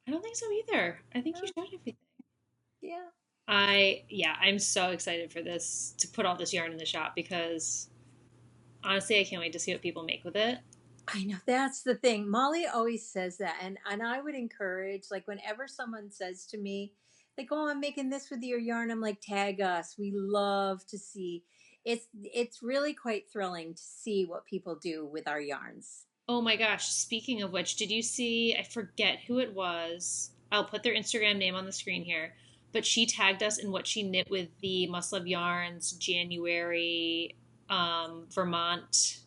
I don't think so either. I think you No. showed everything. Yeah. I'm so excited for this to put all this yarn in the shop because honestly, I can't wait to see what people make with it. I know that's the thing. Molly always says that, and I would encourage, like, whenever someone says to me, like, "Oh, I'm making this with your yarn," I'm like, "Tag us. We love to see." It's really quite thrilling to see what people do with our yarns. Oh my gosh, speaking of which, did you see? I forget who it was. I'll put their Instagram name on the screen here. But she tagged us in what she knit with the Must Love Yarns January Vermont.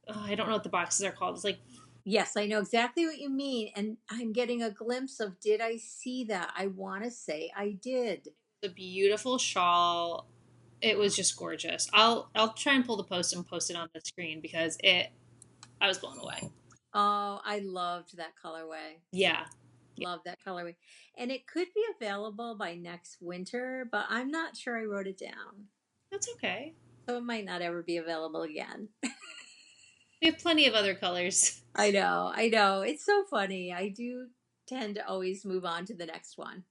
I don't know what the boxes are called. It's like Yes, I know exactly what you mean, and I'm getting a glimpse of did I see that? I want to say I did. a beautiful shawl. It was just gorgeous. I'll try and pull the post and post it on the screen because I was blown away. Oh, I loved that colorway. Yeah. Love that colorway. And it could be available by next winter, but I'm not sure I wrote it down. That's okay. So it might not ever be available again. We have plenty of other colors. I know, I know. It's so funny. I do tend to always move on to the next one.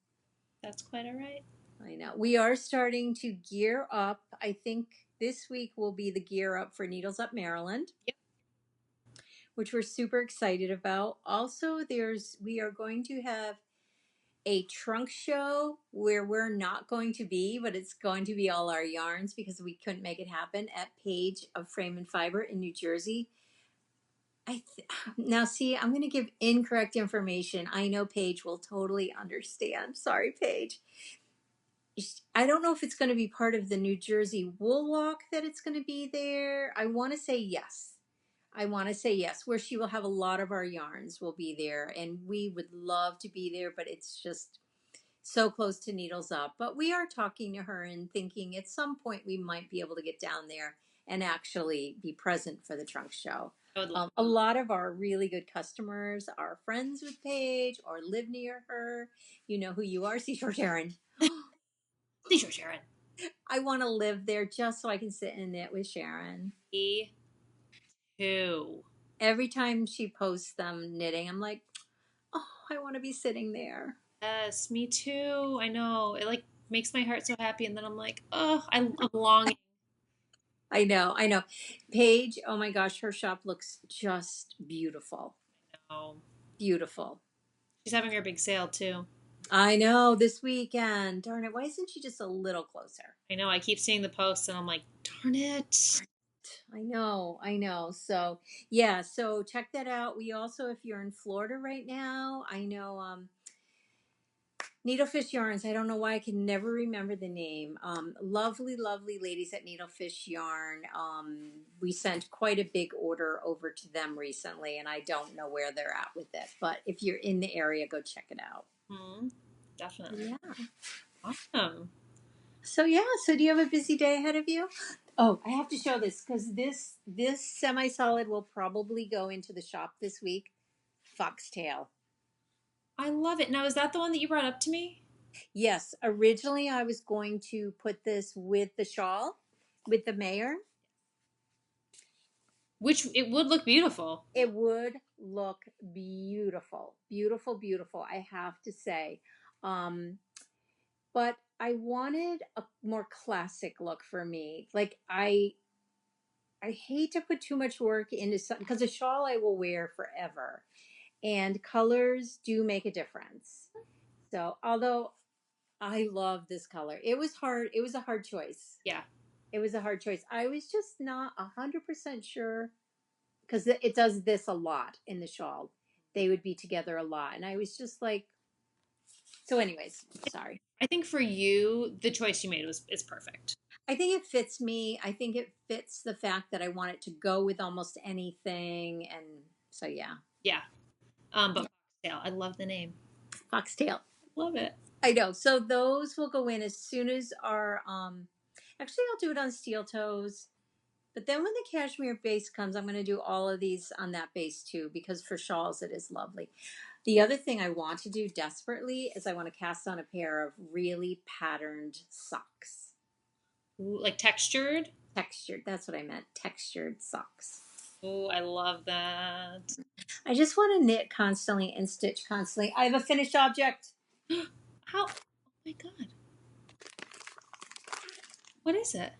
That's quite all right. I know. We are starting to gear up. I think this week will be the gear up for Needles Up Maryland. Yep. Which we're super excited about. Also, we are going to have a trunk show where we're not going to be, but it's going to be all our yarns because we couldn't make it happen at Page of Frame and Fiber in New Jersey. Now see, I'm going to give incorrect information. I know Paige will totally understand. Sorry, Paige. I don't know if it's going to be part of the New Jersey Wool Walk that it's going to be there. I want to say yes. Where she will have a lot of our yarns will be there, and we would love to be there, but it's just so close to Needles Up. But we are talking to her and thinking at some point we might be able to get down there and actually be present for the trunk show. I would love A lot of our really good customers are friends with Paige or live near her. You know who you are, Seashore Sharon. Seashore Sharon. I want to live there just so I can sit and knit with Sharon. Me too. Every time she posts them knitting, I'm like, oh, I want to be sitting there. Yes, me too. I know. It like makes my heart so happy, and then I'm like, oh, I'm longing. I know, I know. Paige, oh my gosh, her shop looks just beautiful. Oh, Beautiful. she's having her big sale too. I know, this weekend. Darn it, why isn't she just a little closer? I know. I keep seeing the posts, and I'm like, darn it. I know, I know. So, yeah, so check that out. We also, if you're in Florida right now, I know Needlefish Yarns. I don't know why I can never remember the name. Lovely, lovely ladies at Needlefish Yarn. We sent quite a big order over to them recently, and I don't know where they're at with it. But if you're in the area, go check it out. Hmm, definitely. Yeah. Awesome. So yeah. So do you have a busy day ahead of you? Oh, I have to show this because this semi-solid will probably go into the shop this week. Foxtail. I love it. Now, is that the one that you brought up to me? Yes, originally I was going to put this with the shawl, with the mayor. Which it would look beautiful. It would look beautiful, beautiful, beautiful. I have to say, um, but I wanted a more classic look for me. Like I hate to put too much work into something because a shawl I will wear forever, and colors do make a difference. So although I love this color, it was hard. It was a hard choice. Yeah. It was a hard choice. I was just not 100% sure because it does this a lot in the shawl. They would be together a lot. And I was just like, so, anyways, sorry. I think for you, the choice you made was is perfect. I think it fits me. I think it fits the fact that I want it to go with almost anything. And so, yeah. Yeah. But Foxtail, I love the name. Foxtail. Love it. I know. So, those will go in as soon as our, actually, I'll do it on steel toes. But then when the cashmere base comes, I'm going to do all of these on that base too, because for shawls, it is lovely. The other thing I want to do desperately is I want to cast on a pair of really patterned socks. Ooh, like textured. Textured. That's what I meant. Textured socks. Oh, I love that. I just want to knit constantly and stitch constantly. I have a finished object. How? Oh my god. What is it?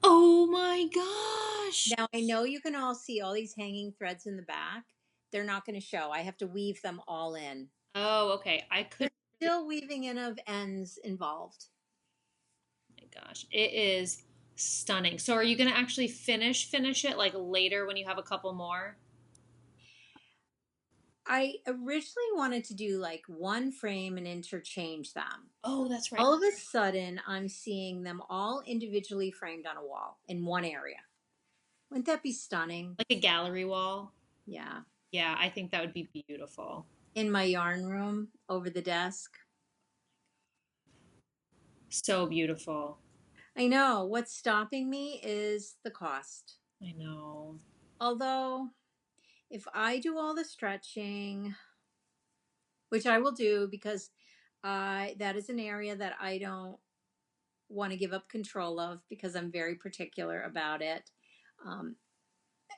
Oh my gosh. Now I know you can all see all these hanging threads in the back. They're not going to show. I have to weave them all in. Oh, okay. I could. There's still weaving in of ends involved. Oh my gosh, it is stunning. So, are you gonna actually finish it like later when you have a couple more? I originally wanted to do like one frame and interchange them. Oh, that's right. All of a sudden, I'm seeing them all individually framed on a wall in one area. Wouldn't that be stunning? Like a gallery wall. Yeah. Yeah, I think that would be beautiful. In my yarn room over the desk. So beautiful. I know. What's stopping me is the cost. I know. Although, if I do all the stretching, which I will do because that is an area that I don't want to give up control of because I'm very particular about it. Um,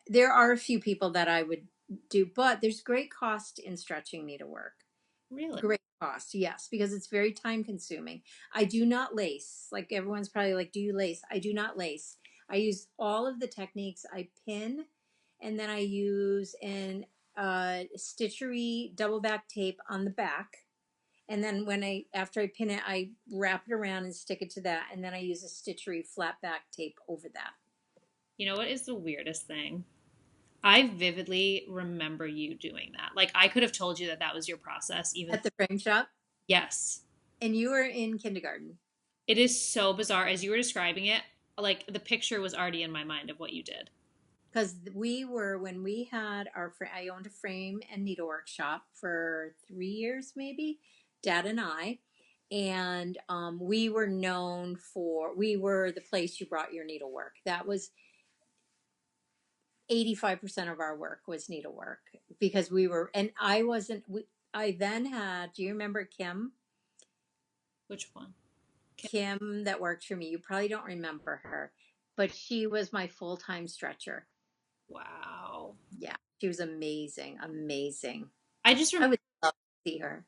there are a few people that I would do, but there's great cost in stretching needlework. Really? Great cost, yes, because it's very time consuming. I do not lace. Like everyone's probably like, do you lace? I do not lace. I use all of the techniques. I pin, and then I use an stitchery double back tape on the back. And then after I pin it, I wrap it around and stick it to that. And then I use a stitchery flat back tape over that. You know what is the weirdest thing? I vividly remember you doing that. Like I could have told you that that was your process even. At the frame shop? Yes. And you were in kindergarten. It is so bizarre as you were describing it. Like the picture was already in my mind of what you did. Because when we had I owned a frame and needlework shop for 3 years maybe, Dad and I. And we were known we were the place you brought your needlework. That was, 85% of our work was needlework because we were, and I wasn't, I then had, do you remember Kim? Which one? Kim that worked for me. You probably don't remember her, but she was my full-time stretcher. Wow. Yeah, she was amazing, amazing. I just I remember. would love to see her.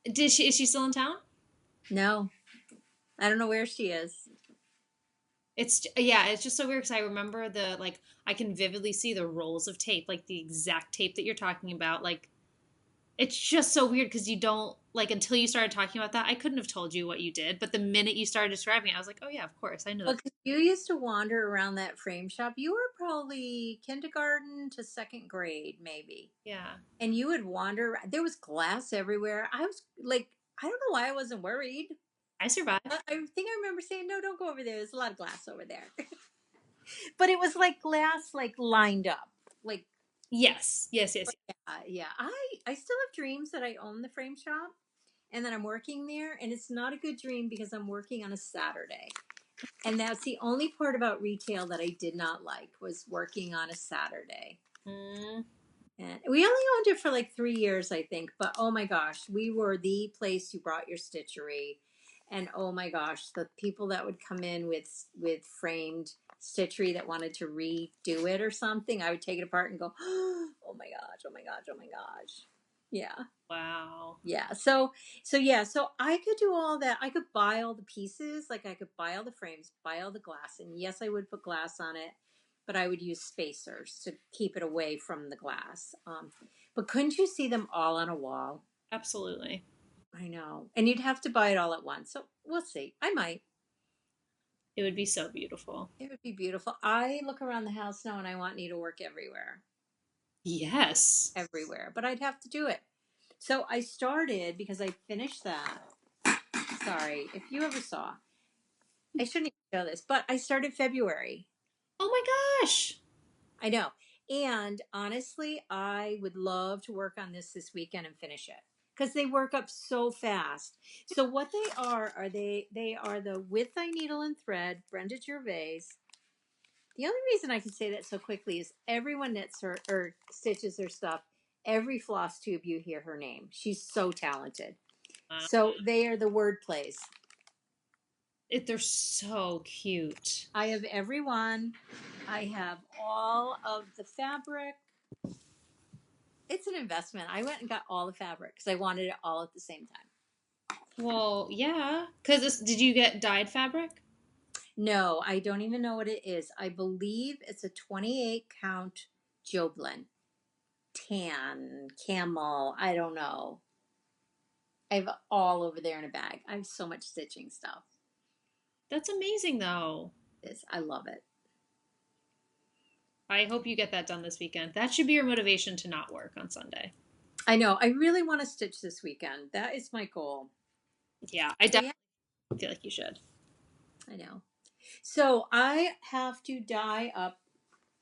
Is she still in town? No, I don't know where she is. It's just so weird because I remember I can vividly see the rolls of tape, like the exact tape that you're talking about. Like it's just so weird because you don't like until you started talking about that. I couldn't have told you what you did, but the minute you started describing it, I was like, oh yeah, of course, I know Well, that. 'cause you used to wander around that frame shop. You were probably kindergarten to second grade, maybe. Yeah, And you would wander. There was glass everywhere. I was like, I don't know why I wasn't worried. I survived. I think I remember saying, no, don't go over there. There's a lot of glass over there. But it was like glass, like lined up. Like, Yes, yes, yes. yeah. I still have dreams that I own the frame shop and that I'm working there. And it's not a good dream because I'm working on a Saturday. And that's the only part about retail that I did not like was working on a Saturday. Mm, And we only owned it for like 3 years, I think. But oh my gosh, we were the place you brought your stitchery. And oh my gosh, the people that would come in with framed stitchery that wanted to redo it or something, I would take it apart and go, oh my gosh, oh my gosh, oh my gosh. Yeah. wow. Yeah. So I could do all that. I could buy all the pieces, like I could buy all the frames, buy all the glass, and yes, I would put glass on it, but I would use spacers to keep it away from the glass. But couldn't you see them all on a wall? Absolutely. I know, and you'd have to buy it all at once. So we'll see. I might. It would be so beautiful. It would be beautiful. I look around the house now, and I want needlework everywhere, Yes. everywhere. But I'd have to do it. So I started because I finished that. Sorry, if you ever saw. I shouldn't even show this, but I started February. Oh my gosh. I know. And honestly, I would love to work on this weekend and finish it because they work up so fast. So what they are the With Thy Needle and Thread, Brenda Gervais. The only reason I can say that so quickly is everyone knits her or stitches her stuff. Every floss tube you hear her name. She's so talented. Wow. So they are the word plays. They're so cute. I have every one. I have all of the fabric. It's an investment. I went and got all the fabric because I wanted it all at the same time. Well, yeah. Because did you get dyed fabric? No, I don't even know what it is. I believe it's a 28 count Joblin. Tan, camel, I don't know. I have all over there in a bag. I have so much stitching stuff. That's amazing, though. I love it. I hope you get that done this weekend. That should be your motivation to not work on Sunday. I know. I really want to stitch this weekend. That is my goal. Yeah, I definitely feel like you should. I know. So I have to dye up.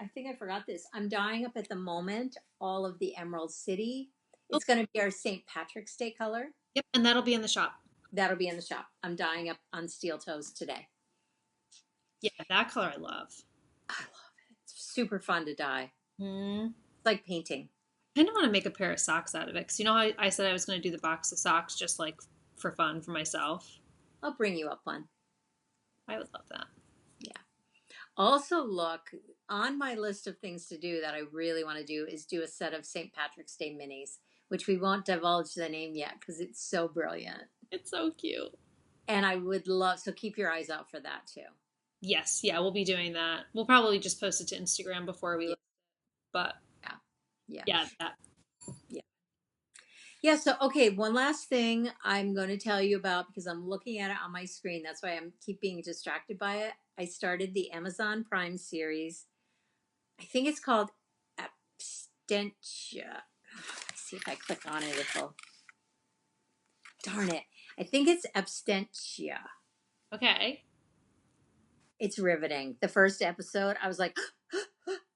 I think I forgot this. I'm dyeing up at the moment all of the Emerald City. It's going to be our St. Patrick's Day color. Yep, and that'll be in the shop. That'll be in the shop. I'm dyeing up on Steel Toes today. Yeah, that color I love. I love it. It's super fun to dye. Mm. It's like painting. I kind of want to make a pair of socks out of it because you know how I said I was going to do the box of socks just like for fun for myself. I'll bring you up one. I would love that. Yeah. Also, look on my list of things to do that I really want to do is do a set of St. Patrick's Day minis, which we won't divulge the name yet because it's so brilliant. It's so cute. And I would love, so keep your eyes out for that too. Yes, yeah, we'll be doing that. We'll probably just post it to Instagram before we list it. But yeah, that. Yeah, so okay, one last thing I'm going to tell you about because I'm looking at it on my screen. That's why I'm keep being distracted by it. I started the Amazon Prime series. I think it's called Abstentia. Let's see if I click on it, it'll. Darn it. I think it's Abstentia. Okay. It's riveting. The first episode, I was like,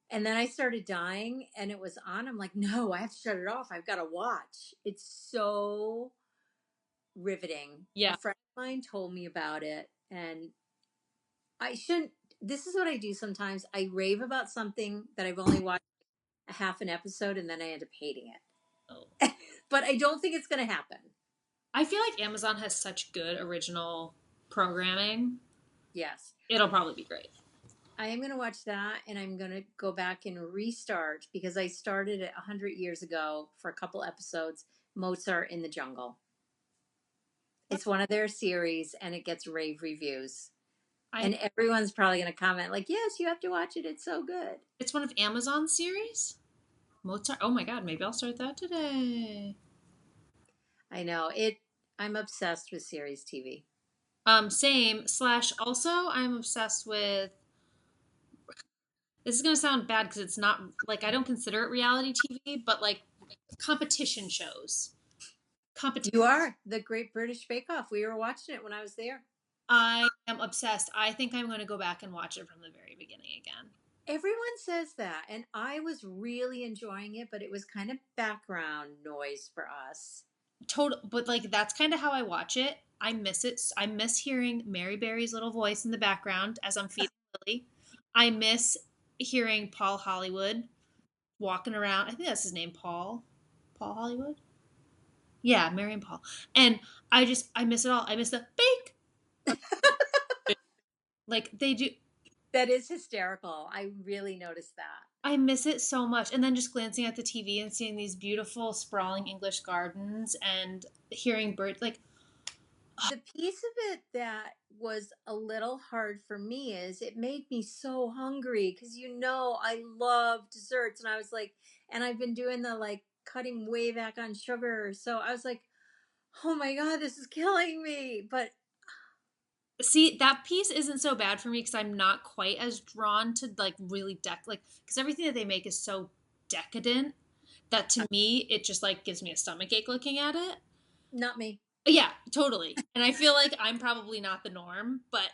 and then I started dying and it was on. I'm like, no, I have to shut it off. I've got to watch. It's so riveting. Yeah. A friend of mine told me about it and I shouldn't, this is what I do sometimes. I rave about something that I've only watched a half an episode and then I end up hating Oh. it. But I don't think it's going to happen. I feel like Amazon has such good original programming. Yes. It'll probably be great. I am going to watch that, and I'm going to go back and restart because I started it 100 years ago for a couple episodes, Mozart in the Jungle. It's one of their series, and it gets rave reviews. And everyone's probably going to comment like, yes, you have to watch it. It's so good. It's one of Amazon's series? Mozart? Oh my god, maybe I'll start that today. I know. I'm obsessed with series TV. Same, / also I'm obsessed with, this is going to sound bad because it's not, like, I don't consider it reality TV, but like competition shows. You are the Great British Bake Off. We were watching it when I was there. I am obsessed. I think I'm going to go back and watch it from the very beginning again. Everyone says that, and I was really enjoying it, but it was kind of background noise for us. Total, but like that's kind of how I watch it. I miss it. I miss hearing Mary Berry's little voice in the background as I'm feeding Lily. I miss hearing Paul Hollywood walking around. I think that's his name, Paul. Paul Hollywood. Yeah, Mary and Paul. And I miss it all. I miss the bake. Like they do. That is hysterical. I really noticed that. I miss it so much. And then just glancing at the TV and seeing these beautiful sprawling English gardens and hearing birds, like, the piece of it that was a little hard for me is it made me so hungry because I love desserts, and I was like, and I've been doing the like cutting way back on sugar, so I was like, oh my god, this is killing me. But see, that piece isn't so bad for me because I'm not quite as drawn to like really because everything that they make is so decadent that to me it just like gives me a stomach ache looking at it. Not me. Yeah, totally. And I feel like I'm probably not the norm, but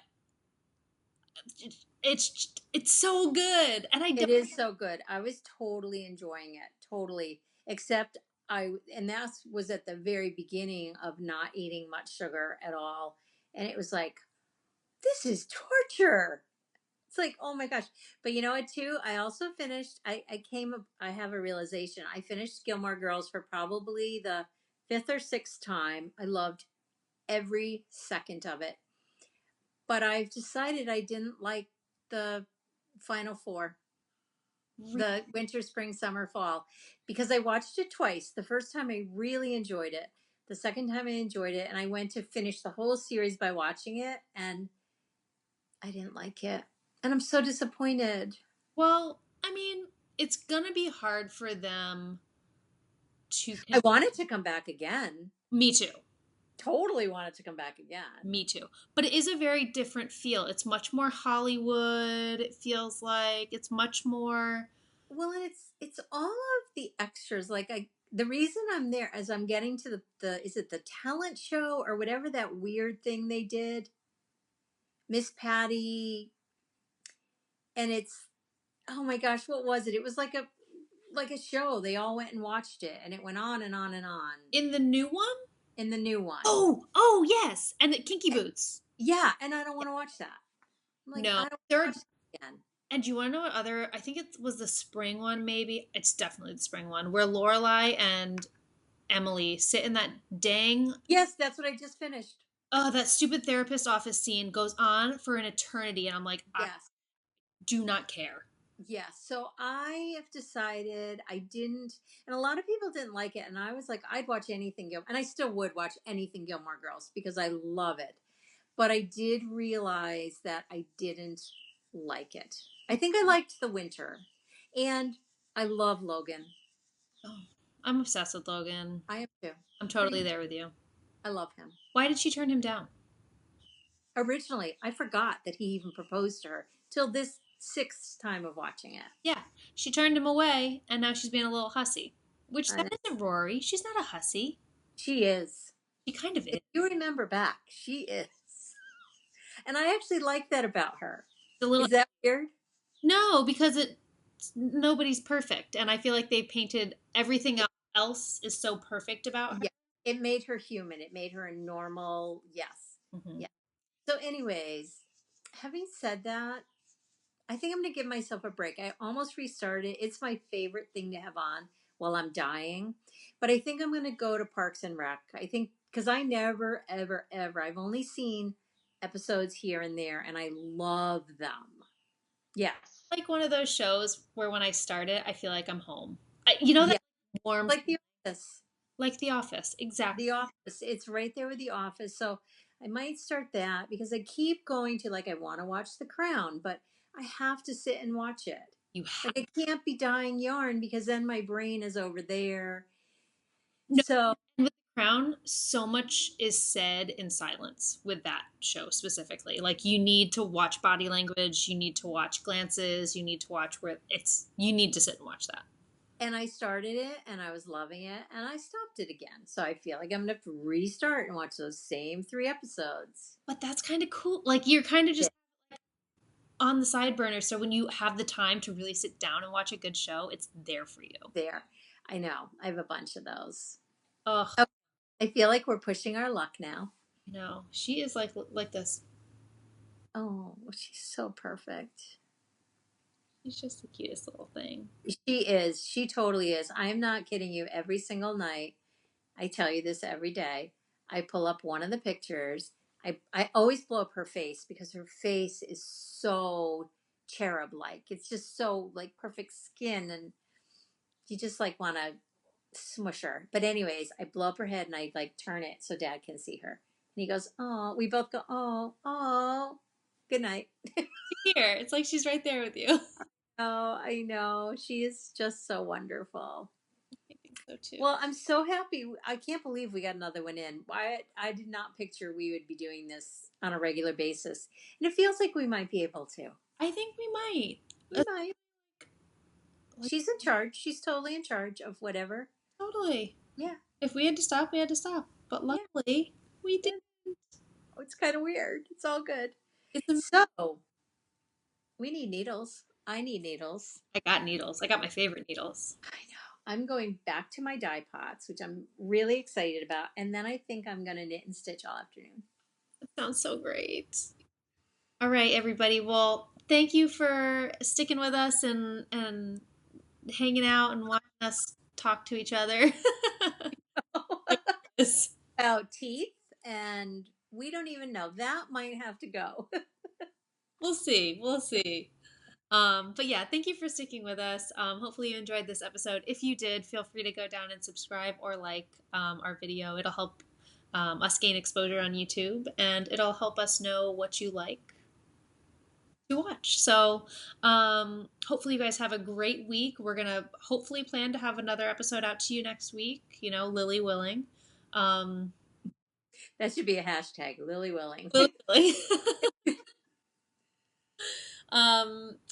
it's so good, and it is so good. I was totally enjoying it, totally. Except and that was at the very beginning of not eating much sugar at all, and it was like, this is torture. It's like, oh my gosh. But you know what, too? I also finished, I have a realization. I finished Gilmore Girls for probably the 5th or 6th time. I loved every second of it. But I've decided I didn't like the final 4, the winter, spring, summer, fall, because I watched it twice. The first time I really enjoyed it. The second time I enjoyed it. And I went to finish the whole series by watching it. And I didn't like it. And I'm so disappointed. Well, I mean, it's going to be hard for them to... I want it to come back again. Me too. Totally want it to come back again. Me too. But it is a very different feel. It's much more Hollywood. It feels like it's much more... Well, and it's all of the extras. Like the reason I'm there is I'm getting to the is it the talent show or whatever that weird thing they did? Miss Patty. And it's, oh my gosh, what was it? It was like a show. They all went and watched it, and it went on and on and on. In the new one? In the new one. Oh yes, and the Kinky Boots. Yeah, and I don't want to watch that. I'm like, no, I don't watch that again. And do you want to know what other? I think it was the spring one. Maybe it's definitely the spring one where Lorelai and Emily sit in that dang. Yes, that's what I just finished. Oh, that stupid therapist office scene goes on for an eternity, and I'm like, yes. I do not care. Yes. So I have decided I didn't, and a lot of people didn't like it. And I was like, I'd watch anything, and I still would watch anything Gilmore Girls because I love it. But I did realize that I didn't like it. I think I liked the winter, and I love Logan. Oh, I'm obsessed with Logan. I am too. I'm totally there with you. I love him. Why did she turn him down? Originally, I forgot that he even proposed to her till this 6th time of watching it. Yeah, she turned him away, and now she's being a little hussy. Which that isn't Rory. She's not a hussy. She is. She kind of is. If you remember back, she is. And I actually like that about her. Is that weird? No, because nobody's perfect, and I feel like they painted everything else is so perfect about her. Yeah, it made her human. It made her a normal. Yes. Mm-hmm. Yeah. So, anyways, having said that, I think I'm going to give myself a break. I almost restarted. It's my favorite thing to have on while I'm dying. But I think I'm going to go to Parks and Rec. I think because I never, ever, ever, I've only seen episodes here and there, and I love them. Yes. Like one of those shows where when I start it, I feel like I'm home. You know, Yeah. that warm, Like The Office. like The Office. Exactly. The Office. It's right there with The Office. So I might start that because I keep going to, like, I want to watch The Crown, but I have to sit and watch it. You have Like, I can't be dying yarn because then my brain is over there. no. So, And with The Crown, so much is said in silence with that show specifically. Like you need to watch body language, you need to watch glances, you need to watch where it's. You need to sit and watch that. and I started it and I was loving it and I stopped it again. So I feel like I'm going to have to restart and watch those same 3 episodes. But that's kind of cool. Like you're kind of just on the side burner. So when you have the time to really sit down and watch a good show, it's there for you. There. I know. I have a bunch of those. Ugh. Oh, I feel like we're pushing our luck now. No, she is like this. Oh, she's so perfect. She's just the cutest little thing. She is. She totally is. I'm not kidding you. Every single night, I tell you this every day. I pull up one of the pictures. I always blow up her face because her face is so cherub like. It's just so like perfect skin and you just like want to smush her. But anyways, I blow up her head and I like turn it so Dad can see her. And he goes, "Oh," we both go, "Oh, oh, good night." Here, it's like she's right there with you. Oh, I know. She is just so wonderful. I think so too. Well, I'm so happy. I can't believe we got another one in. I did not picture we would be doing this on a regular basis. And it feels like we might be able to. I think we might. We might. She's in charge. She's totally in charge of whatever. Totally. Yeah. If we had to stop, we had to stop. But luckily, we didn't. Oh, it's kind of weird. It's all good. It's So, we need needles. I need needles. I got needles. I got my favorite needles. I know. I'm going back to my dye pots, which I'm really excited about. And then I think I'm going to knit and stitch all afternoon. That sounds so great. All right, everybody. Well, thank you for sticking with us and hanging out and watching us talk to each other. About teeth, and we don't even know. That might have to go. We'll see. We'll see. But yeah, thank you for sticking with us. Hopefully you enjoyed this episode. If you did, feel free to go down and subscribe or like our video. It'll help us gain exposure on YouTube, and it'll help us know what you like to watch. So hopefully you guys have a great week. We're going to hopefully plan to have another episode out to you next week, you know, Lily willing. That should be a hashtag, Lily willing. Lily willing.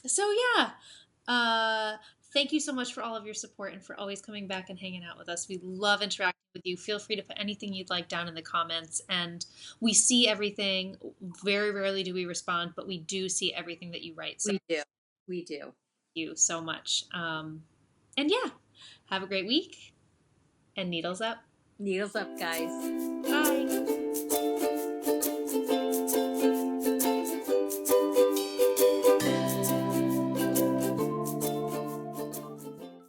So yeah, thank you so much for all of your support and for always coming back and hanging out with us. We love interacting with you. Feel free to put anything you'd like down in the comments, and we see everything. Very rarely do we respond, but we do see everything that you write. So We do. Thank you so much. And yeah, have a great week and needles up. Needles up, guys. Bye.